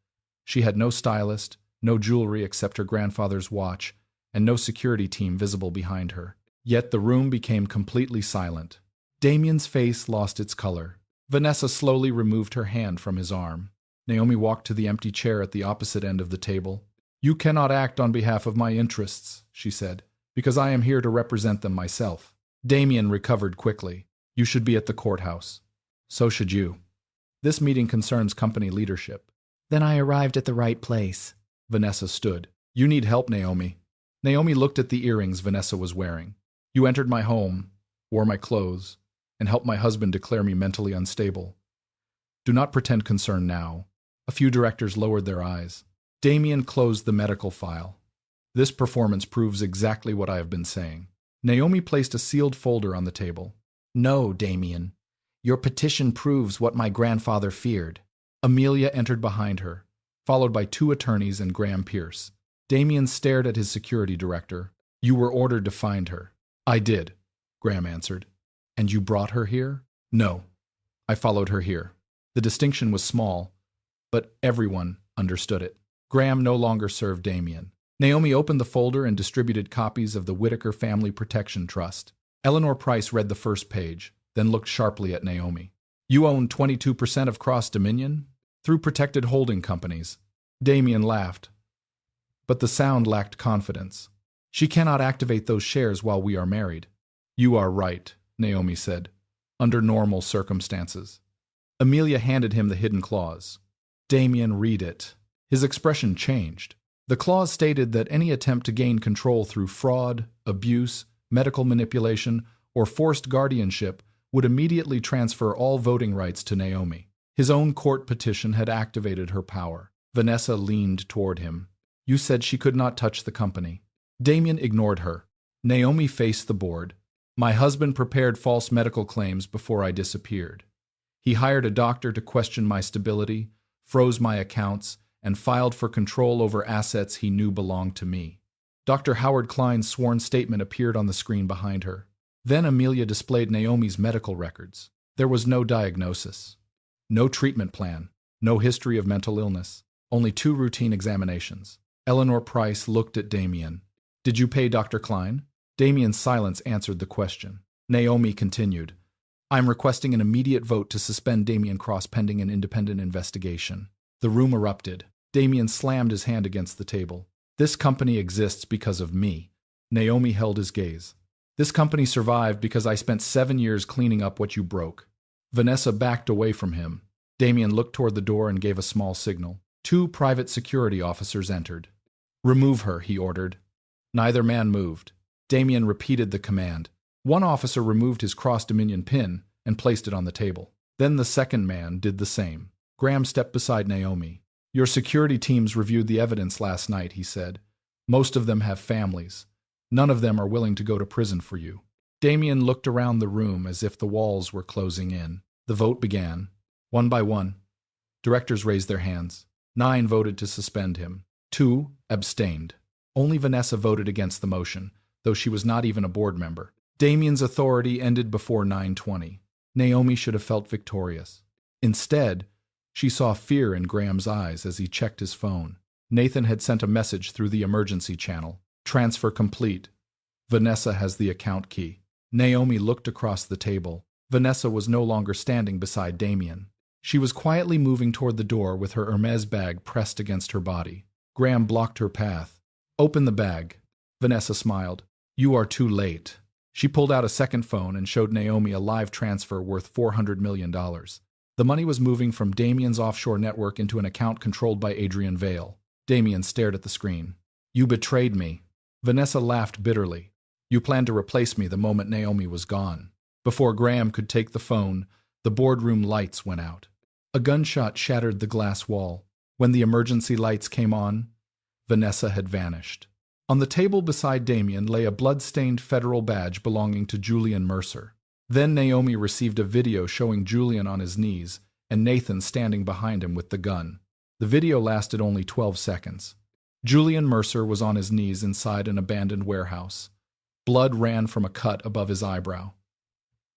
She had no stylist, no jewelry except her grandfather's watch, and no security team visible behind her. Yet the room became completely silent. Damien's face lost its color. Vanessa slowly removed her hand from his arm. Naomi walked to the empty chair at the opposite end of the table. "You cannot act on behalf of my interests," she said, "because I am here to represent them myself." Damien recovered quickly. "You should be at the courthouse." "So should you. This meeting concerns company leadership." "Then I arrived at the right place." Vanessa stood. "You need help, Naomi." Naomi looked at the earrings Vanessa was wearing. "You entered my home, wore my clothes, and helped my husband declare me mentally unstable. Do not pretend concern now." A few directors lowered their eyes. Damien closed the medical file. "This performance proves exactly what I have been saying." Naomi placed a sealed folder on the table. "No, Damien. Your petition proves what my grandfather feared." Amelia entered behind her, followed by 2 attorneys and Graham Pierce. Damien stared at his security director. "You were ordered to find her." "I did," Graham answered. "And you brought her here?" "No. I followed her here." The distinction was small, but everyone understood it. Graham no longer served Damien. Naomi opened the folder and distributed copies of the Whitaker Family Protection Trust. Eleanor Price read the first page, then looked sharply at Naomi. "You own 22% of Cross Dominion? Through protected holding companies." Damien laughed, but the sound lacked confidence. "She cannot activate those shares while we are married." "You are right," Naomi said, "under normal circumstances." Amelia handed him the hidden clause. Damien read it. His expression changed. The clause stated that any attempt to gain control through fraud, abuse, medical manipulation, or forced guardianship would immediately transfer all voting rights to Naomi. His own court petition had activated her power. Vanessa leaned toward him. "You said she could not touch the company." Damien ignored her. Naomi faced the board. "My husband prepared false medical claims before I disappeared. He hired a doctor to question my stability, froze my accounts, and filed for control over assets he knew belonged to me." Dr. Howard Klein's sworn statement appeared on the screen behind her. Then Amelia displayed Naomi's medical records. There was no diagnosis, no treatment plan, no history of mental illness, only 2 routine examinations. Eleanor Price looked at Damien. "Did you pay Dr. Klein?" Damien's silence answered the question. Naomi continued, "I am requesting an immediate vote to suspend Damien Cross pending an independent investigation." The room erupted. Damien slammed his hand against the table. "This company exists because of me." Naomi held his gaze. "This company survived because I spent 7 years cleaning up what you broke." Vanessa backed away from him. Damien looked toward the door and gave a small signal. 2 private security officers entered. "Remove her," he ordered. Neither man moved. Damien repeated the command. One officer removed his cross-dominion pin and placed it on the table. Then the second man did the same. Graham stepped beside Naomi. "Your security teams reviewed the evidence last night," he said. "Most of them have families. None of them are willing to go to prison for you." Damien looked around the room as if the walls were closing in. The vote began. One by one, directors raised their hands. 9 voted to suspend him. 2 abstained. Only Vanessa voted against the motion, though she was not even a board member. Damien's authority ended before 9:20. Naomi should have felt victorious. Instead, she saw fear in Graham's eyes as he checked his phone. Nathan had sent a message through the emergency channel. "Transfer complete. Vanessa has the account key." Naomi looked across the table. Vanessa was no longer standing beside Damien. She was quietly moving toward the door with her Hermes bag pressed against her body. Graham blocked her path. "Open the bag." Vanessa smiled. "You are too late." She pulled out a second phone and showed Naomi a live transfer worth $400 million. The money was moving from Damien's offshore network into an account controlled by Adrian Vale. Damien stared at the screen. "You betrayed me." Vanessa laughed bitterly. "You planned to replace me the moment Naomi was gone." Before Graham could take the phone, the boardroom lights went out. A gunshot shattered the glass wall. When the emergency lights came on, Vanessa had vanished. On the table beside Damien lay a blood-stained federal badge belonging to Julian Mercer. Then Naomi received a video showing Julian on his knees and Nathan standing behind him with the gun. The video lasted only 12 seconds. Julian Mercer was on his knees inside an abandoned warehouse. Blood ran from a cut above his eyebrow.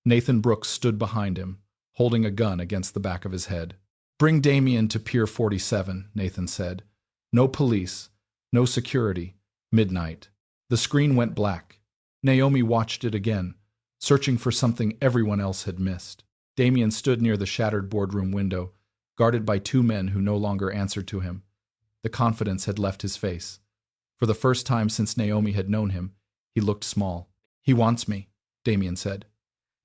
Nathan Brooks stood behind him, holding a gun against the back of his head. "Bring Damien to Pier 47, Nathan said. "No police, no security. Midnight." The screen went black. Naomi watched it again, searching for something everyone else had missed. Damien stood near the shattered boardroom window, guarded by 2 men who no longer answered to him. The confidence had left his face. For the first time since Naomi had known him, he looked small. "He wants me," Damien said.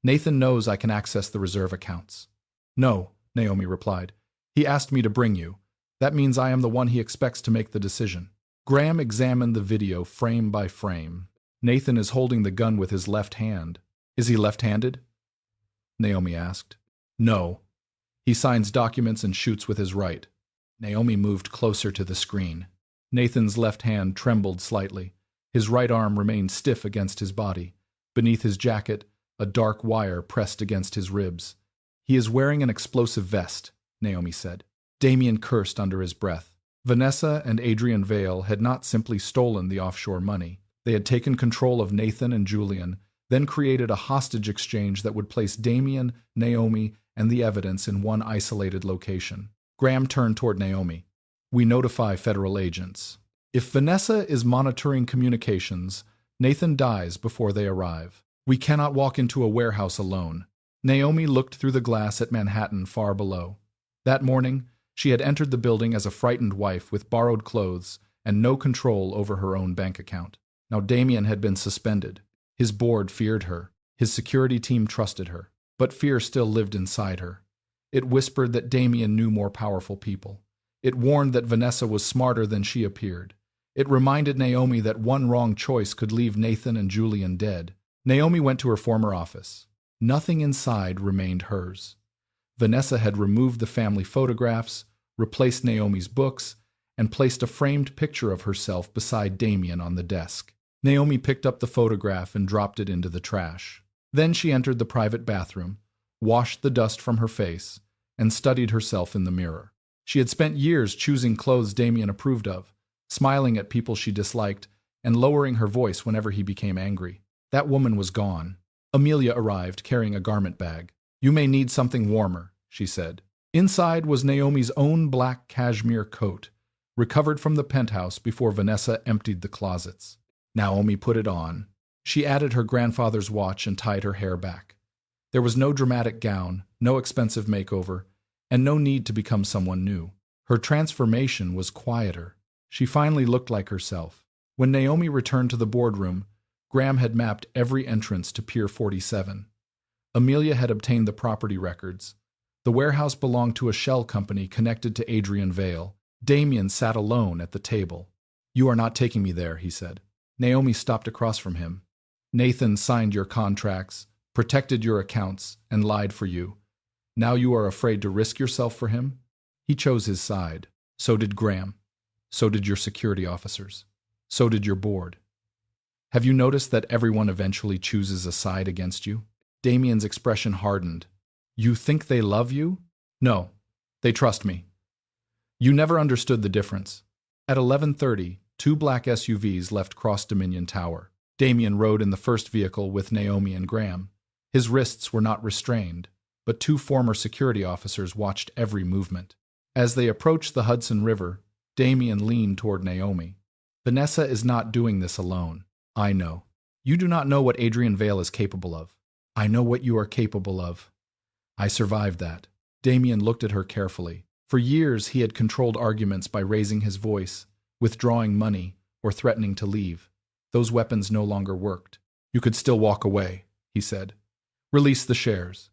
"Nathan knows I can access the reserve accounts." "No," Naomi replied. "He asked me to bring you. That means I am the one he expects to make the decision." Graham examined the video frame by frame. Nathan is holding the gun with his left hand. "Is he left-handed?" Naomi asked. "No. He signs documents and shoots with his right." Naomi moved closer to the screen. Nathan's left hand trembled slightly. His right arm remained stiff against his body. Beneath his jacket, a dark wire pressed against his ribs. "He is wearing an explosive vest," Naomi said. Damien cursed under his breath. Vanessa and Adrian Vale had not simply stolen the offshore money. They had taken control of Nathan and Julian, then created a hostage exchange that would place Damien, Naomi, and the evidence in one isolated location. Graham turned toward Naomi. "We notify federal agents. If Vanessa is monitoring communications, Nathan dies before they arrive. We cannot walk into a warehouse alone." Naomi looked through the glass at Manhattan far below. That morning, she had entered the building as a frightened wife with borrowed clothes and no control over her own bank account. Now Damien had been suspended. His board feared her. His security team trusted her. But fear still lived inside her. It whispered that Damien knew more powerful people. It warned that Vanessa was smarter than she appeared. It reminded Naomi that one wrong choice could leave Nathan and Julian dead. Naomi went to her former office. Nothing inside remained hers. Vanessa had removed the family photographs, replaced Naomi's books, and placed a framed picture of herself beside Damien on the desk. Naomi picked up the photograph and dropped it into the trash. Then she entered the private bathroom, washed the dust from her face, and studied herself in the mirror. She had spent years choosing clothes Damien approved of, smiling at people she disliked, and lowering her voice whenever he became angry. That woman was gone. Amelia arrived carrying a garment bag. "You may need something warmer," she said. Inside was Naomi's own black cashmere coat, recovered from the penthouse before Vanessa emptied the closets. Naomi put it on. She added her grandfather's watch and tied her hair back. There was no dramatic gown, no expensive makeover, and no need to become someone new. Her transformation was quieter. She finally looked like herself. When Naomi returned to the boardroom, Graham had mapped every entrance to Pier 47. Amelia had obtained the property records. The warehouse belonged to a shell company connected to Adrian Vale. Damien sat alone at the table. "You are not taking me there," he said. Naomi stopped across from him. Nathan signed your contracts, protected your accounts, and lied for you. Now you are afraid to risk yourself for him? He chose his side. So did Graham. So did your security officers. So did your board. Have you noticed that everyone eventually chooses a side against you? Damien's expression hardened. You think they love you? No, they trust me. You never understood the difference. At 11:30, two black SUVs left Cross Dominion Tower. Damien rode in the first vehicle with Naomi and Graham. His wrists were not restrained, but two former security officers watched every movement. As they approached the Hudson River, Damien leaned toward Naomi. Vanessa is not doing this alone. I know. You do not know what Adrian Vale is capable of. I know what you are capable of. I survived that. Damien looked at her carefully. For years he had controlled arguments by raising his voice, withdrawing money, or threatening to leave. Those weapons no longer worked. You could still walk away, he said. Release the shares.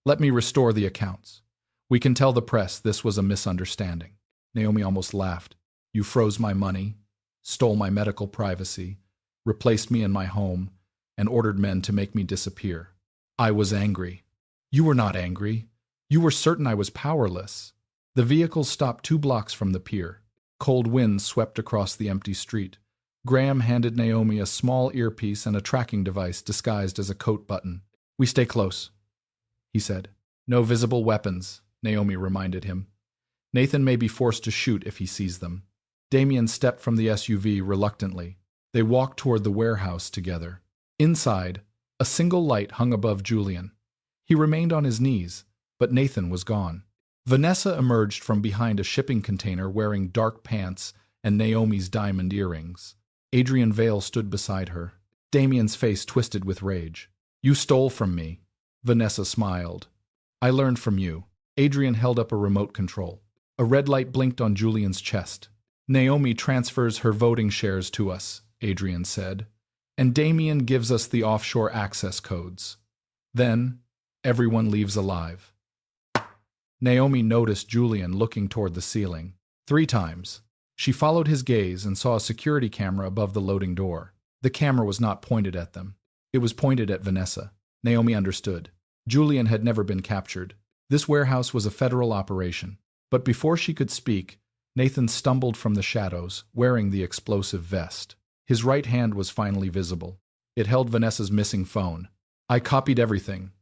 Let me restore the accounts. We can tell the press this was a misunderstanding. Naomi almost laughed. You froze my money, stole my medical privacy, replaced me in my home, and ordered men to make me disappear. I was angry. You were not angry. You were certain I was powerless. The vehicle stopped 2 blocks from the pier. Cold winds swept across the empty street. Graham handed Naomi a small earpiece and a tracking device disguised as a coat button. We stay close, he said. No visible weapons, Naomi reminded him. Nathan may be forced to shoot if he sees them. Damien stepped from the SUV reluctantly. They walked toward the warehouse together. Inside, a single light hung above Julian. He remained on his knees, but Nathan was gone. Vanessa emerged from behind a shipping container wearing dark pants and Naomi's diamond earrings. Adrian Vale stood beside her. Damien's face twisted with rage. You stole from me. Vanessa smiled. I learned from you. Adrian held up a remote control. A red light blinked on Julian's chest. Naomi transfers her voting shares to us, Adrian said, and Damien gives us the offshore access codes. Then, everyone leaves alive. Naomi noticed Julian looking toward the ceiling. 3 times. She followed his gaze and saw a security camera above the loading door. The camera was not pointed at them. It was pointed at Vanessa. Naomi understood. Julian had never been captured. This warehouse was a federal operation. But before she could speak, Nathan stumbled from the shadows, wearing the explosive vest. His right hand was finally visible. It held Vanessa's missing phone. I copied everything,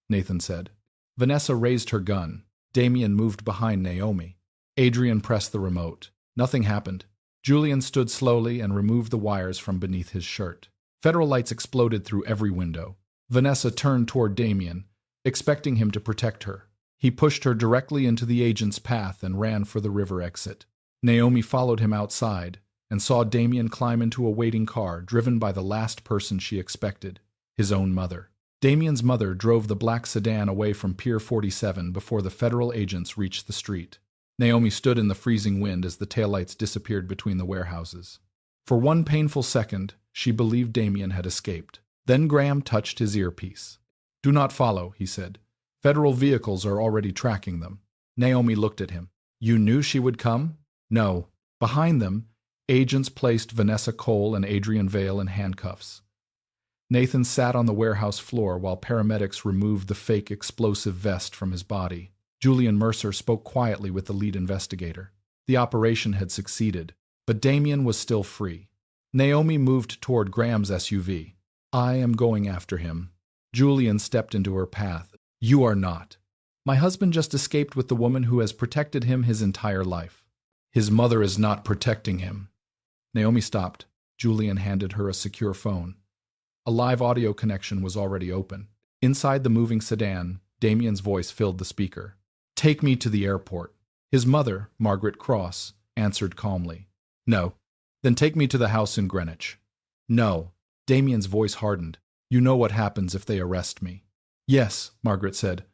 Nathan said. Vanessa raised her gun. Damien moved behind Naomi. Adrian pressed the remote. Nothing happened. Julian stood slowly and removed the wires from beneath his shirt. Federal lights exploded through every window. Vanessa turned toward Damien, expecting him to protect her. He pushed her directly into the agent's path and ran for the river exit. Naomi followed him outside and saw Damien climb into a waiting car driven by the last person she expected, his own mother. Damien's mother drove the black sedan away from Pier 47 before the federal agents reached the street. Naomi stood in the freezing wind as the taillights disappeared between the warehouses. For one painful second, she believed Damien had escaped. Then Graham touched his earpiece. Do not follow, he said. Federal vehicles are already tracking them. Naomi looked at him. You knew she would come? No. Behind them, agents placed Vanessa Cole and Adrian Vale in handcuffs. Nathan sat on the warehouse floor while paramedics removed the fake explosive vest from his body. Julian Mercer spoke quietly with the lead investigator. The operation had succeeded, but Damien was still free. Naomi moved toward Graham's SUV. I am going after him. Julian stepped into her path. You are not. My husband just escaped with the woman who has protected him his entire life. His mother is not protecting him. Naomi stopped. Julian handed her a secure phone. A live audio connection was already open. Inside the moving sedan, Damien's voice filled the speaker. Take me to the airport. His mother, Margaret Cross, answered calmly. No. Then take me to the house in Greenwich. No. Damien's voice hardened. You know what happens if they arrest me. Yes, Margaret said.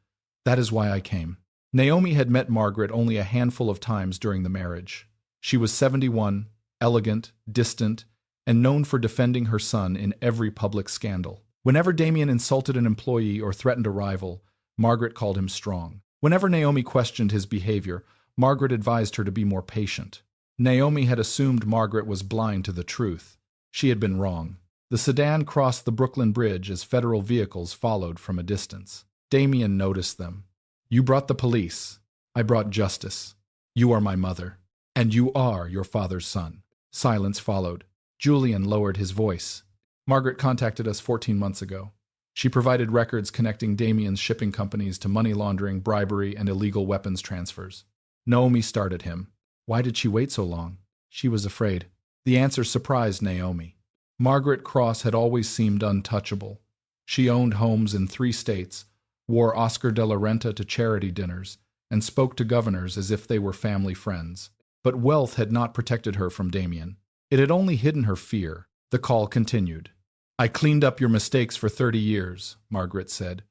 That is why I came. Naomi had met Margaret only a handful of times during the marriage. She was 71, elegant, distant, and known for defending her son in every public scandal. Whenever Damien insulted an employee or threatened a rival, Margaret called him strong. Whenever Naomi questioned his behavior, Margaret advised her to be more patient. Naomi had assumed Margaret was blind to the truth. She had been wrong. The sedan crossed the Brooklyn Bridge as federal vehicles followed from a distance. Damien noticed them. "You brought the police. I brought justice. You are my mother. And you are your father's son." Silence followed. Julian lowered his voice. "Margaret contacted us 14 months ago. She provided records connecting Damien's shipping companies to money laundering, bribery, and illegal weapons transfers." Naomi started him. Why did she wait so long? She was afraid. The answer surprised Naomi. Margaret Cross had always seemed untouchable. She owned homes in 3 states, wore Oscar de la Renta to charity dinners, and spoke to governors as if they were family friends. But wealth had not protected her from Damien. It had only hidden her fear. The call continued. "I cleaned up your mistakes for 30 years, Margaret said.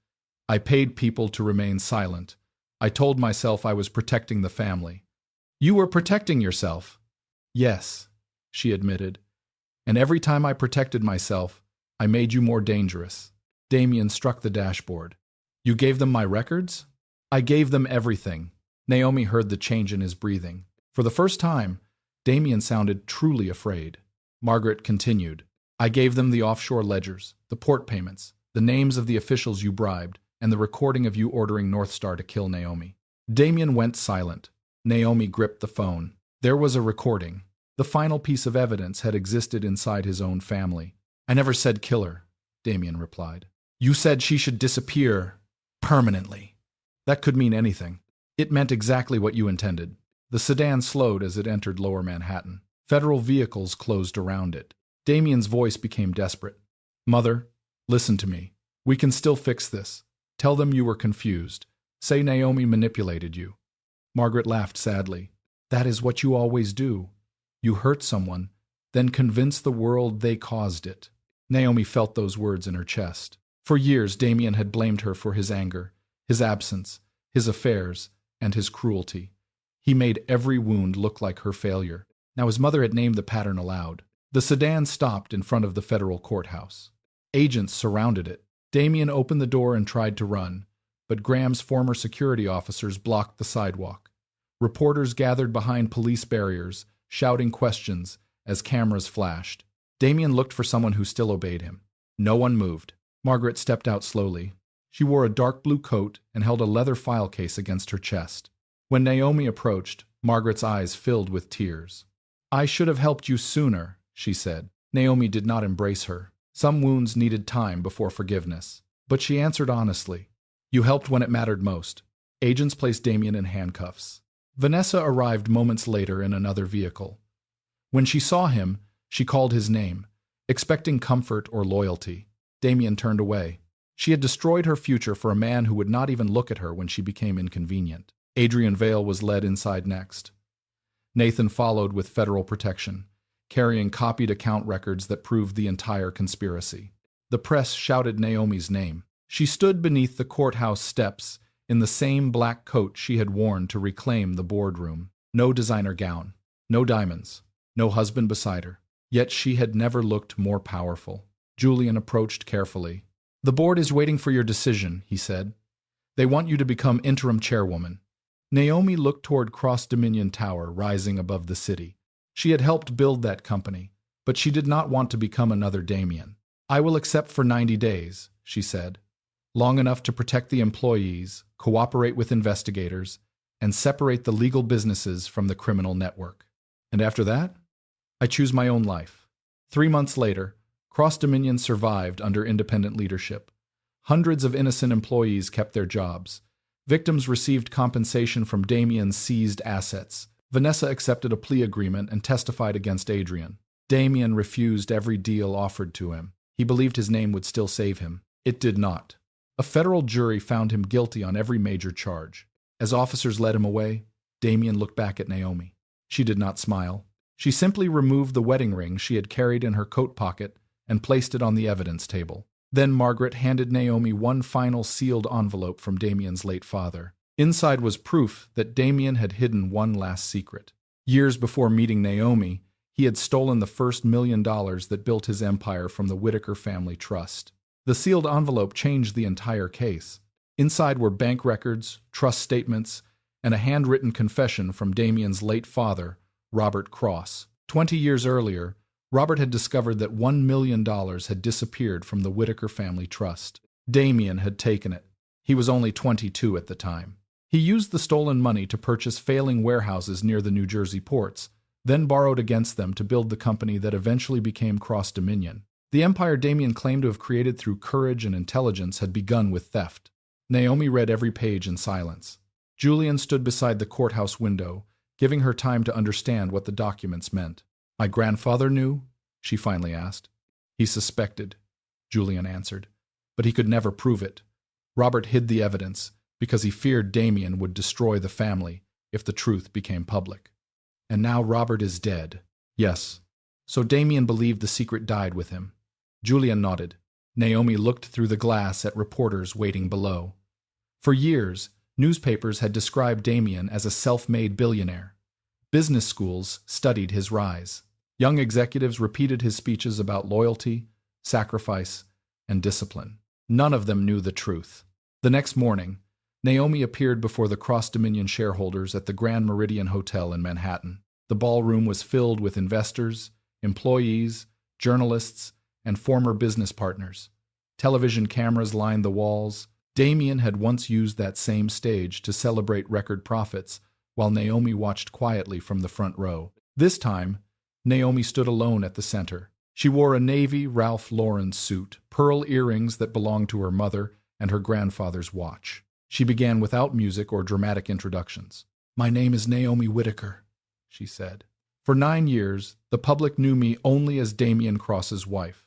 "I paid people to remain silent. I told myself I was protecting the family." "You were protecting yourself?" "Yes," she admitted. "And every time I protected myself, I made you more dangerous." Damien struck the dashboard. "You gave them my records?" "I gave them everything." Naomi heard the change in his breathing. For the first time, Damien sounded truly afraid. Margaret continued. "I gave them the offshore ledgers, the port payments, the names of the officials you bribed, and the recording of you ordering North Star to kill Naomi." Damien went silent. Naomi gripped the phone. There was a recording. The final piece of evidence had existed inside his own family. "I never said kill her," Damien replied. "You said she should disappear permanently." That could mean anything. It meant exactly what you intended. The sedan slowed as it entered Lower Manhattan. Federal vehicles closed around it. Damien's voice became desperate. "Mother, listen to me. We can still fix this. Tell them you were confused. Say Naomi manipulated you." Margaret laughed sadly. "That is what you always do. You hurt someone, then convince the world they caused it." Naomi felt those words in her chest. For years, Damien had blamed her for his anger, his absence, his affairs, and his cruelty. He made every wound look like her failure. Now his mother had named the pattern aloud. The sedan stopped in front of the federal courthouse. Agents surrounded it. Damien opened the door and tried to run, but Graham's former security officers blocked the sidewalk. Reporters gathered behind police barriers, shouting questions as cameras flashed. Damien looked for someone who still obeyed him. No one moved. Margaret stepped out slowly. She wore a dark blue coat and held a leather file case against her chest. When Naomi approached, Margaret's eyes filled with tears. "I should have helped you sooner," she said. Naomi did not embrace her. Some wounds needed time before forgiveness. But she answered honestly. "You helped when it mattered most." Agents placed Damien in handcuffs. Vanessa arrived moments later in another vehicle. When she saw him, she called his name, expecting comfort or loyalty. Damien turned away. She had destroyed her future for a man who would not even look at her when she became inconvenient. Adrian Vale was led inside next. Nathan followed with federal protection, carrying copied account records that proved the entire conspiracy. The press shouted Naomi's name. She stood beneath the courthouse steps in the same black coat she had worn to reclaim the boardroom. No designer gown, no diamonds, no husband beside her. Yet she had never looked more powerful. Julian approached carefully. "The board is waiting for your decision," he said. "They want you to become interim chairwoman." Naomi looked toward Cross Dominion Tower rising above the city. She had helped build that company, but she did not want to become another Damien. "I will accept for 90 days, she said. "Long enough to protect the employees, cooperate with investigators, and separate the legal businesses from the criminal network. And after that, I choose my own life." 3 months later, Cross Dominion survived under independent leadership. Hundreds of innocent employees kept their jobs. Victims received compensation from Damien's seized assets. Vanessa accepted a plea agreement and testified against Adrian. Damien refused every deal offered to him. He believed his name would still save him. It did not. A federal jury found him guilty on every major charge. As officers led him away, Damien looked back at Naomi. She did not smile. She simply removed the wedding ring she had carried in her coat pocket and placed it on the evidence table. Then Margaret handed Naomi one final sealed envelope from Damien's late father. Inside was proof that Damien had hidden one last secret. Years before meeting Naomi, he had stolen the first $1 million that built his empire from the Whitaker family trust. The sealed envelope changed the entire case. Inside were bank records, trust statements, and a handwritten confession from Damien's late father, Robert Cross. 20 years earlier, Robert had discovered that $1 million had disappeared from the Whitaker family trust. Damien had taken it. He was only 22 at the time. He used the stolen money to purchase failing warehouses near the New Jersey ports, then borrowed against them to build the company that eventually became Cross Dominion. The empire Damien claimed to have created through courage and intelligence had begun with theft. Naomi read every page in silence. Julian stood beside the courthouse window, giving her time to understand what the documents meant. "My grandfather knew?" she finally asked. "He suspected," Julian answered, "but he could never prove it. Robert hid the evidence because he feared Damien would destroy the family if the truth became public. And now Robert is dead." "Yes. So Damien believed the secret died with him." Julian nodded. Naomi looked through the glass at reporters waiting below. For years, newspapers had described Damien as a self-made billionaire. Business schools studied his rise. Young executives repeated his speeches about loyalty, sacrifice, and discipline. None of them knew the truth. The next morning, Naomi appeared before the Cross Dominion shareholders at the Grand Meridian Hotel in Manhattan. The ballroom was filled with investors, employees, journalists, and former business partners. Television cameras lined the walls. Damien had once used that same stage to celebrate record profits, while Naomi watched quietly from the front row. This time, Naomi stood alone at the center. She wore a navy Ralph Lauren suit, pearl earrings that belonged to her mother, and her grandfather's watch. She began without music or dramatic introductions. "My name is Naomi Whitaker," she said. "For 9 years, the public knew me only as Damien Cross's wife.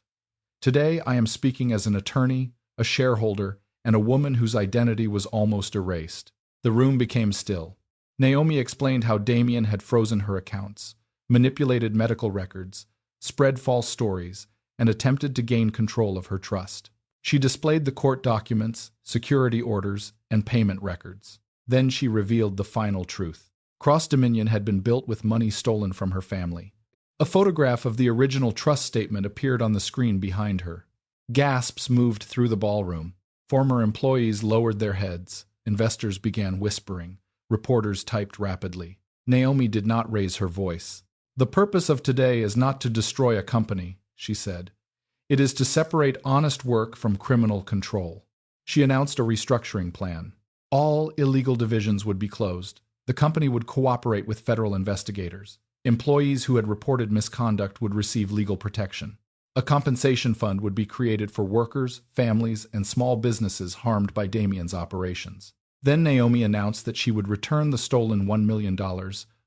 Today, I am speaking as an attorney, a shareholder, and a woman whose identity was almost erased." The room became still. Naomi explained how Damien had frozen her accounts, manipulated medical records, spread false stories, and attempted to gain control of her trust. She displayed the court documents, security orders, and payment records. Then she revealed the final truth. Cross Dominion had been built with money stolen from her family. A photograph of the original trust statement appeared on the screen behind her. Gasps moved through the ballroom. Former employees lowered their heads. Investors began whispering. Reporters typed rapidly. Naomi did not raise her voice. "The purpose of today is not to destroy a company," she said. "It is to separate honest work from criminal control." She announced a restructuring plan. All illegal divisions would be closed. The company would cooperate with federal investigators. Employees who had reported misconduct would receive legal protection. A compensation fund would be created for workers, families, and small businesses harmed by Damien's operations. Then Naomi announced that she would return the stolen $1 million,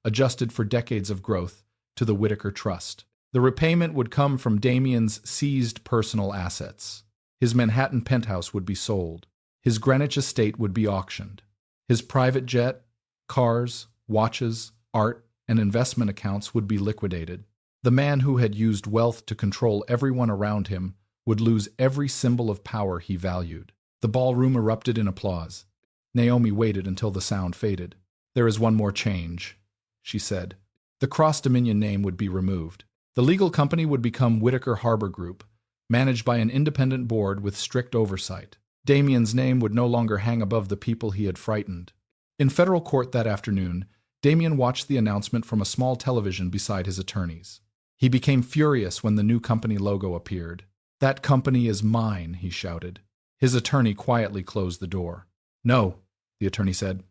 adjusted for decades of growth, to the Whitaker Trust. The repayment would come from Damien's seized personal assets. His Manhattan penthouse would be sold. His Greenwich estate would be auctioned. His private jet, cars, watches, art, and investment accounts would be liquidated. The man who had used wealth to control everyone around him would lose every symbol of power he valued. The ballroom erupted in applause. Naomi waited until the sound faded. "There is one more change," she said. The Cross Dominion name would be removed. The legal company would become Whitaker Harbor Group, managed by an independent board with strict oversight. Damien's name would no longer hang above the people he had frightened. In federal court that afternoon, Damien watched the announcement from a small television beside his attorneys. He became furious when the new company logo appeared. "That company is mine," he shouted. His attorney quietly closed the door. "No," the attorney said.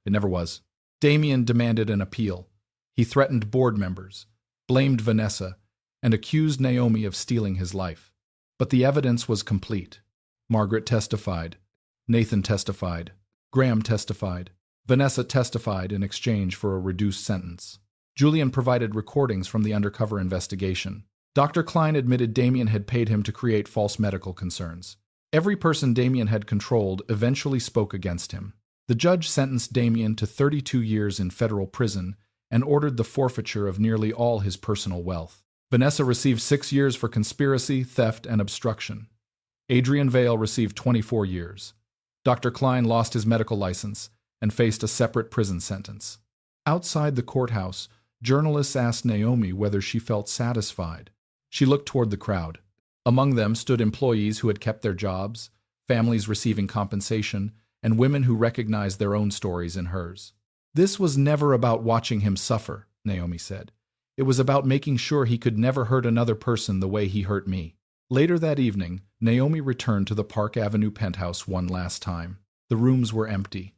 "It never was." Damien demanded an appeal. He threatened board members, blamed Vanessa, and accused Naomi of stealing his life. But the evidence was complete. Margaret testified. Nathan testified. Graham testified. Vanessa testified in exchange for a reduced sentence. Julian provided recordings from the undercover investigation. Dr. Klein admitted Damien had paid him to create false medical concerns. Every person Damien had controlled eventually spoke against him. The judge sentenced Damien to 32 years in federal prison and ordered the forfeiture of nearly all his personal wealth. Vanessa received 6 years for conspiracy, theft, and obstruction. Adrian Vale received 24 years. Dr. Klein lost his medical license and faced a separate prison sentence. Outside the courthouse, journalists asked Naomi whether she felt satisfied. She looked toward the crowd. Among them stood employees who had kept their jobs, families receiving compensation, and women who recognized their own stories in hers. "This was never about watching him suffer," Naomi said. It was about making sure he could never hurt another person the way he hurt me. Later that evening, Naomi returned to the Park Avenue penthouse one last time. The rooms were empty.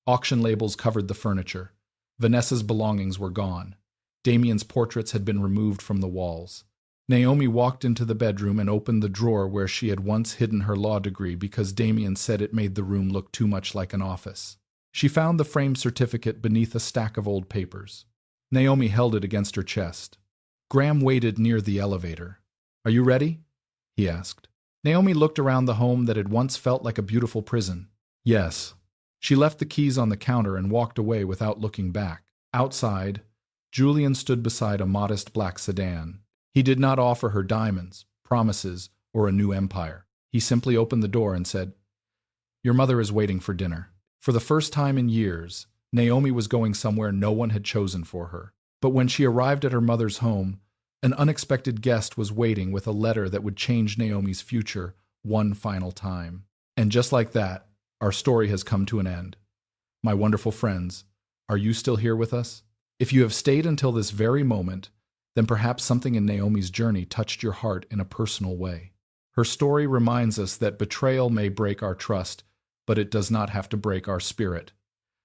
Auction labels covered the furniture. Vanessa's belongings were gone. Damien's portraits had been removed from the walls. Naomi walked into the bedroom and opened the drawer where she had once hidden her law degree because Damien said it made the room look too much like an office. She found the framed certificate beneath a stack of old papers. Naomi held it against her chest. Graham waited near the elevator. "Are you ready?" he asked. Naomi looked around the home that had once felt like a beautiful prison. Yes. She left the keys on the counter and walked away without looking back. Outside, Julian stood beside a modest black sedan. He did not offer her diamonds, promises, or a new empire. He simply opened the door and said, "Your mother is waiting for dinner." For the first time in years, Naomi was going somewhere no one had chosen for her. But when she arrived at her mother's home, an unexpected guest was waiting with a letter that would change Naomi's future one final time. And just like that, our story has come to an end. My wonderful friends, are you still here with us? If you have stayed until this very moment, then perhaps something in Naomi's journey touched your heart in a personal way. Her story reminds us that betrayal may break our trust, but it does not have to break our spirit.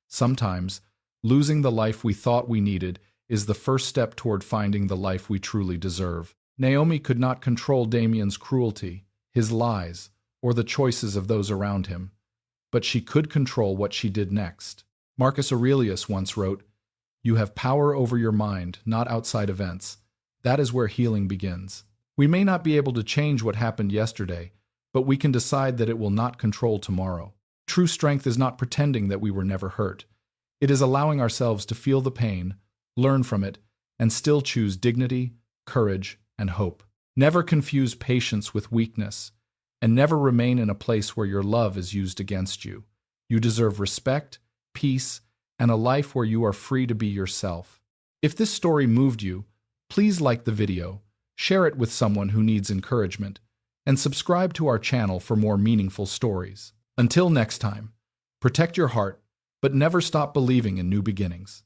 Sometimes, losing the life we thought we needed is the first step toward finding the life we truly deserve. Naomi could not control Damien's cruelty, his lies, or the choices of those around him, but she could control what she did next. Marcus Aurelius once wrote, "You have power over your mind, not outside events. That is where healing begins." We may not be able to change what happened yesterday, but we can decide that it will not control tomorrow. True strength is not pretending that we were never hurt. It is allowing ourselves to feel the pain, learn from it, and still choose dignity, courage, and hope. Never confuse patience with weakness, and never remain in a place where your love is used against you. You deserve respect, peace, and a life where you are free to be yourself. If this story moved you, please like the video, share it with someone who needs encouragement, and subscribe to our channel for more meaningful stories. Until next time, protect your heart, but never stop believing in new beginnings.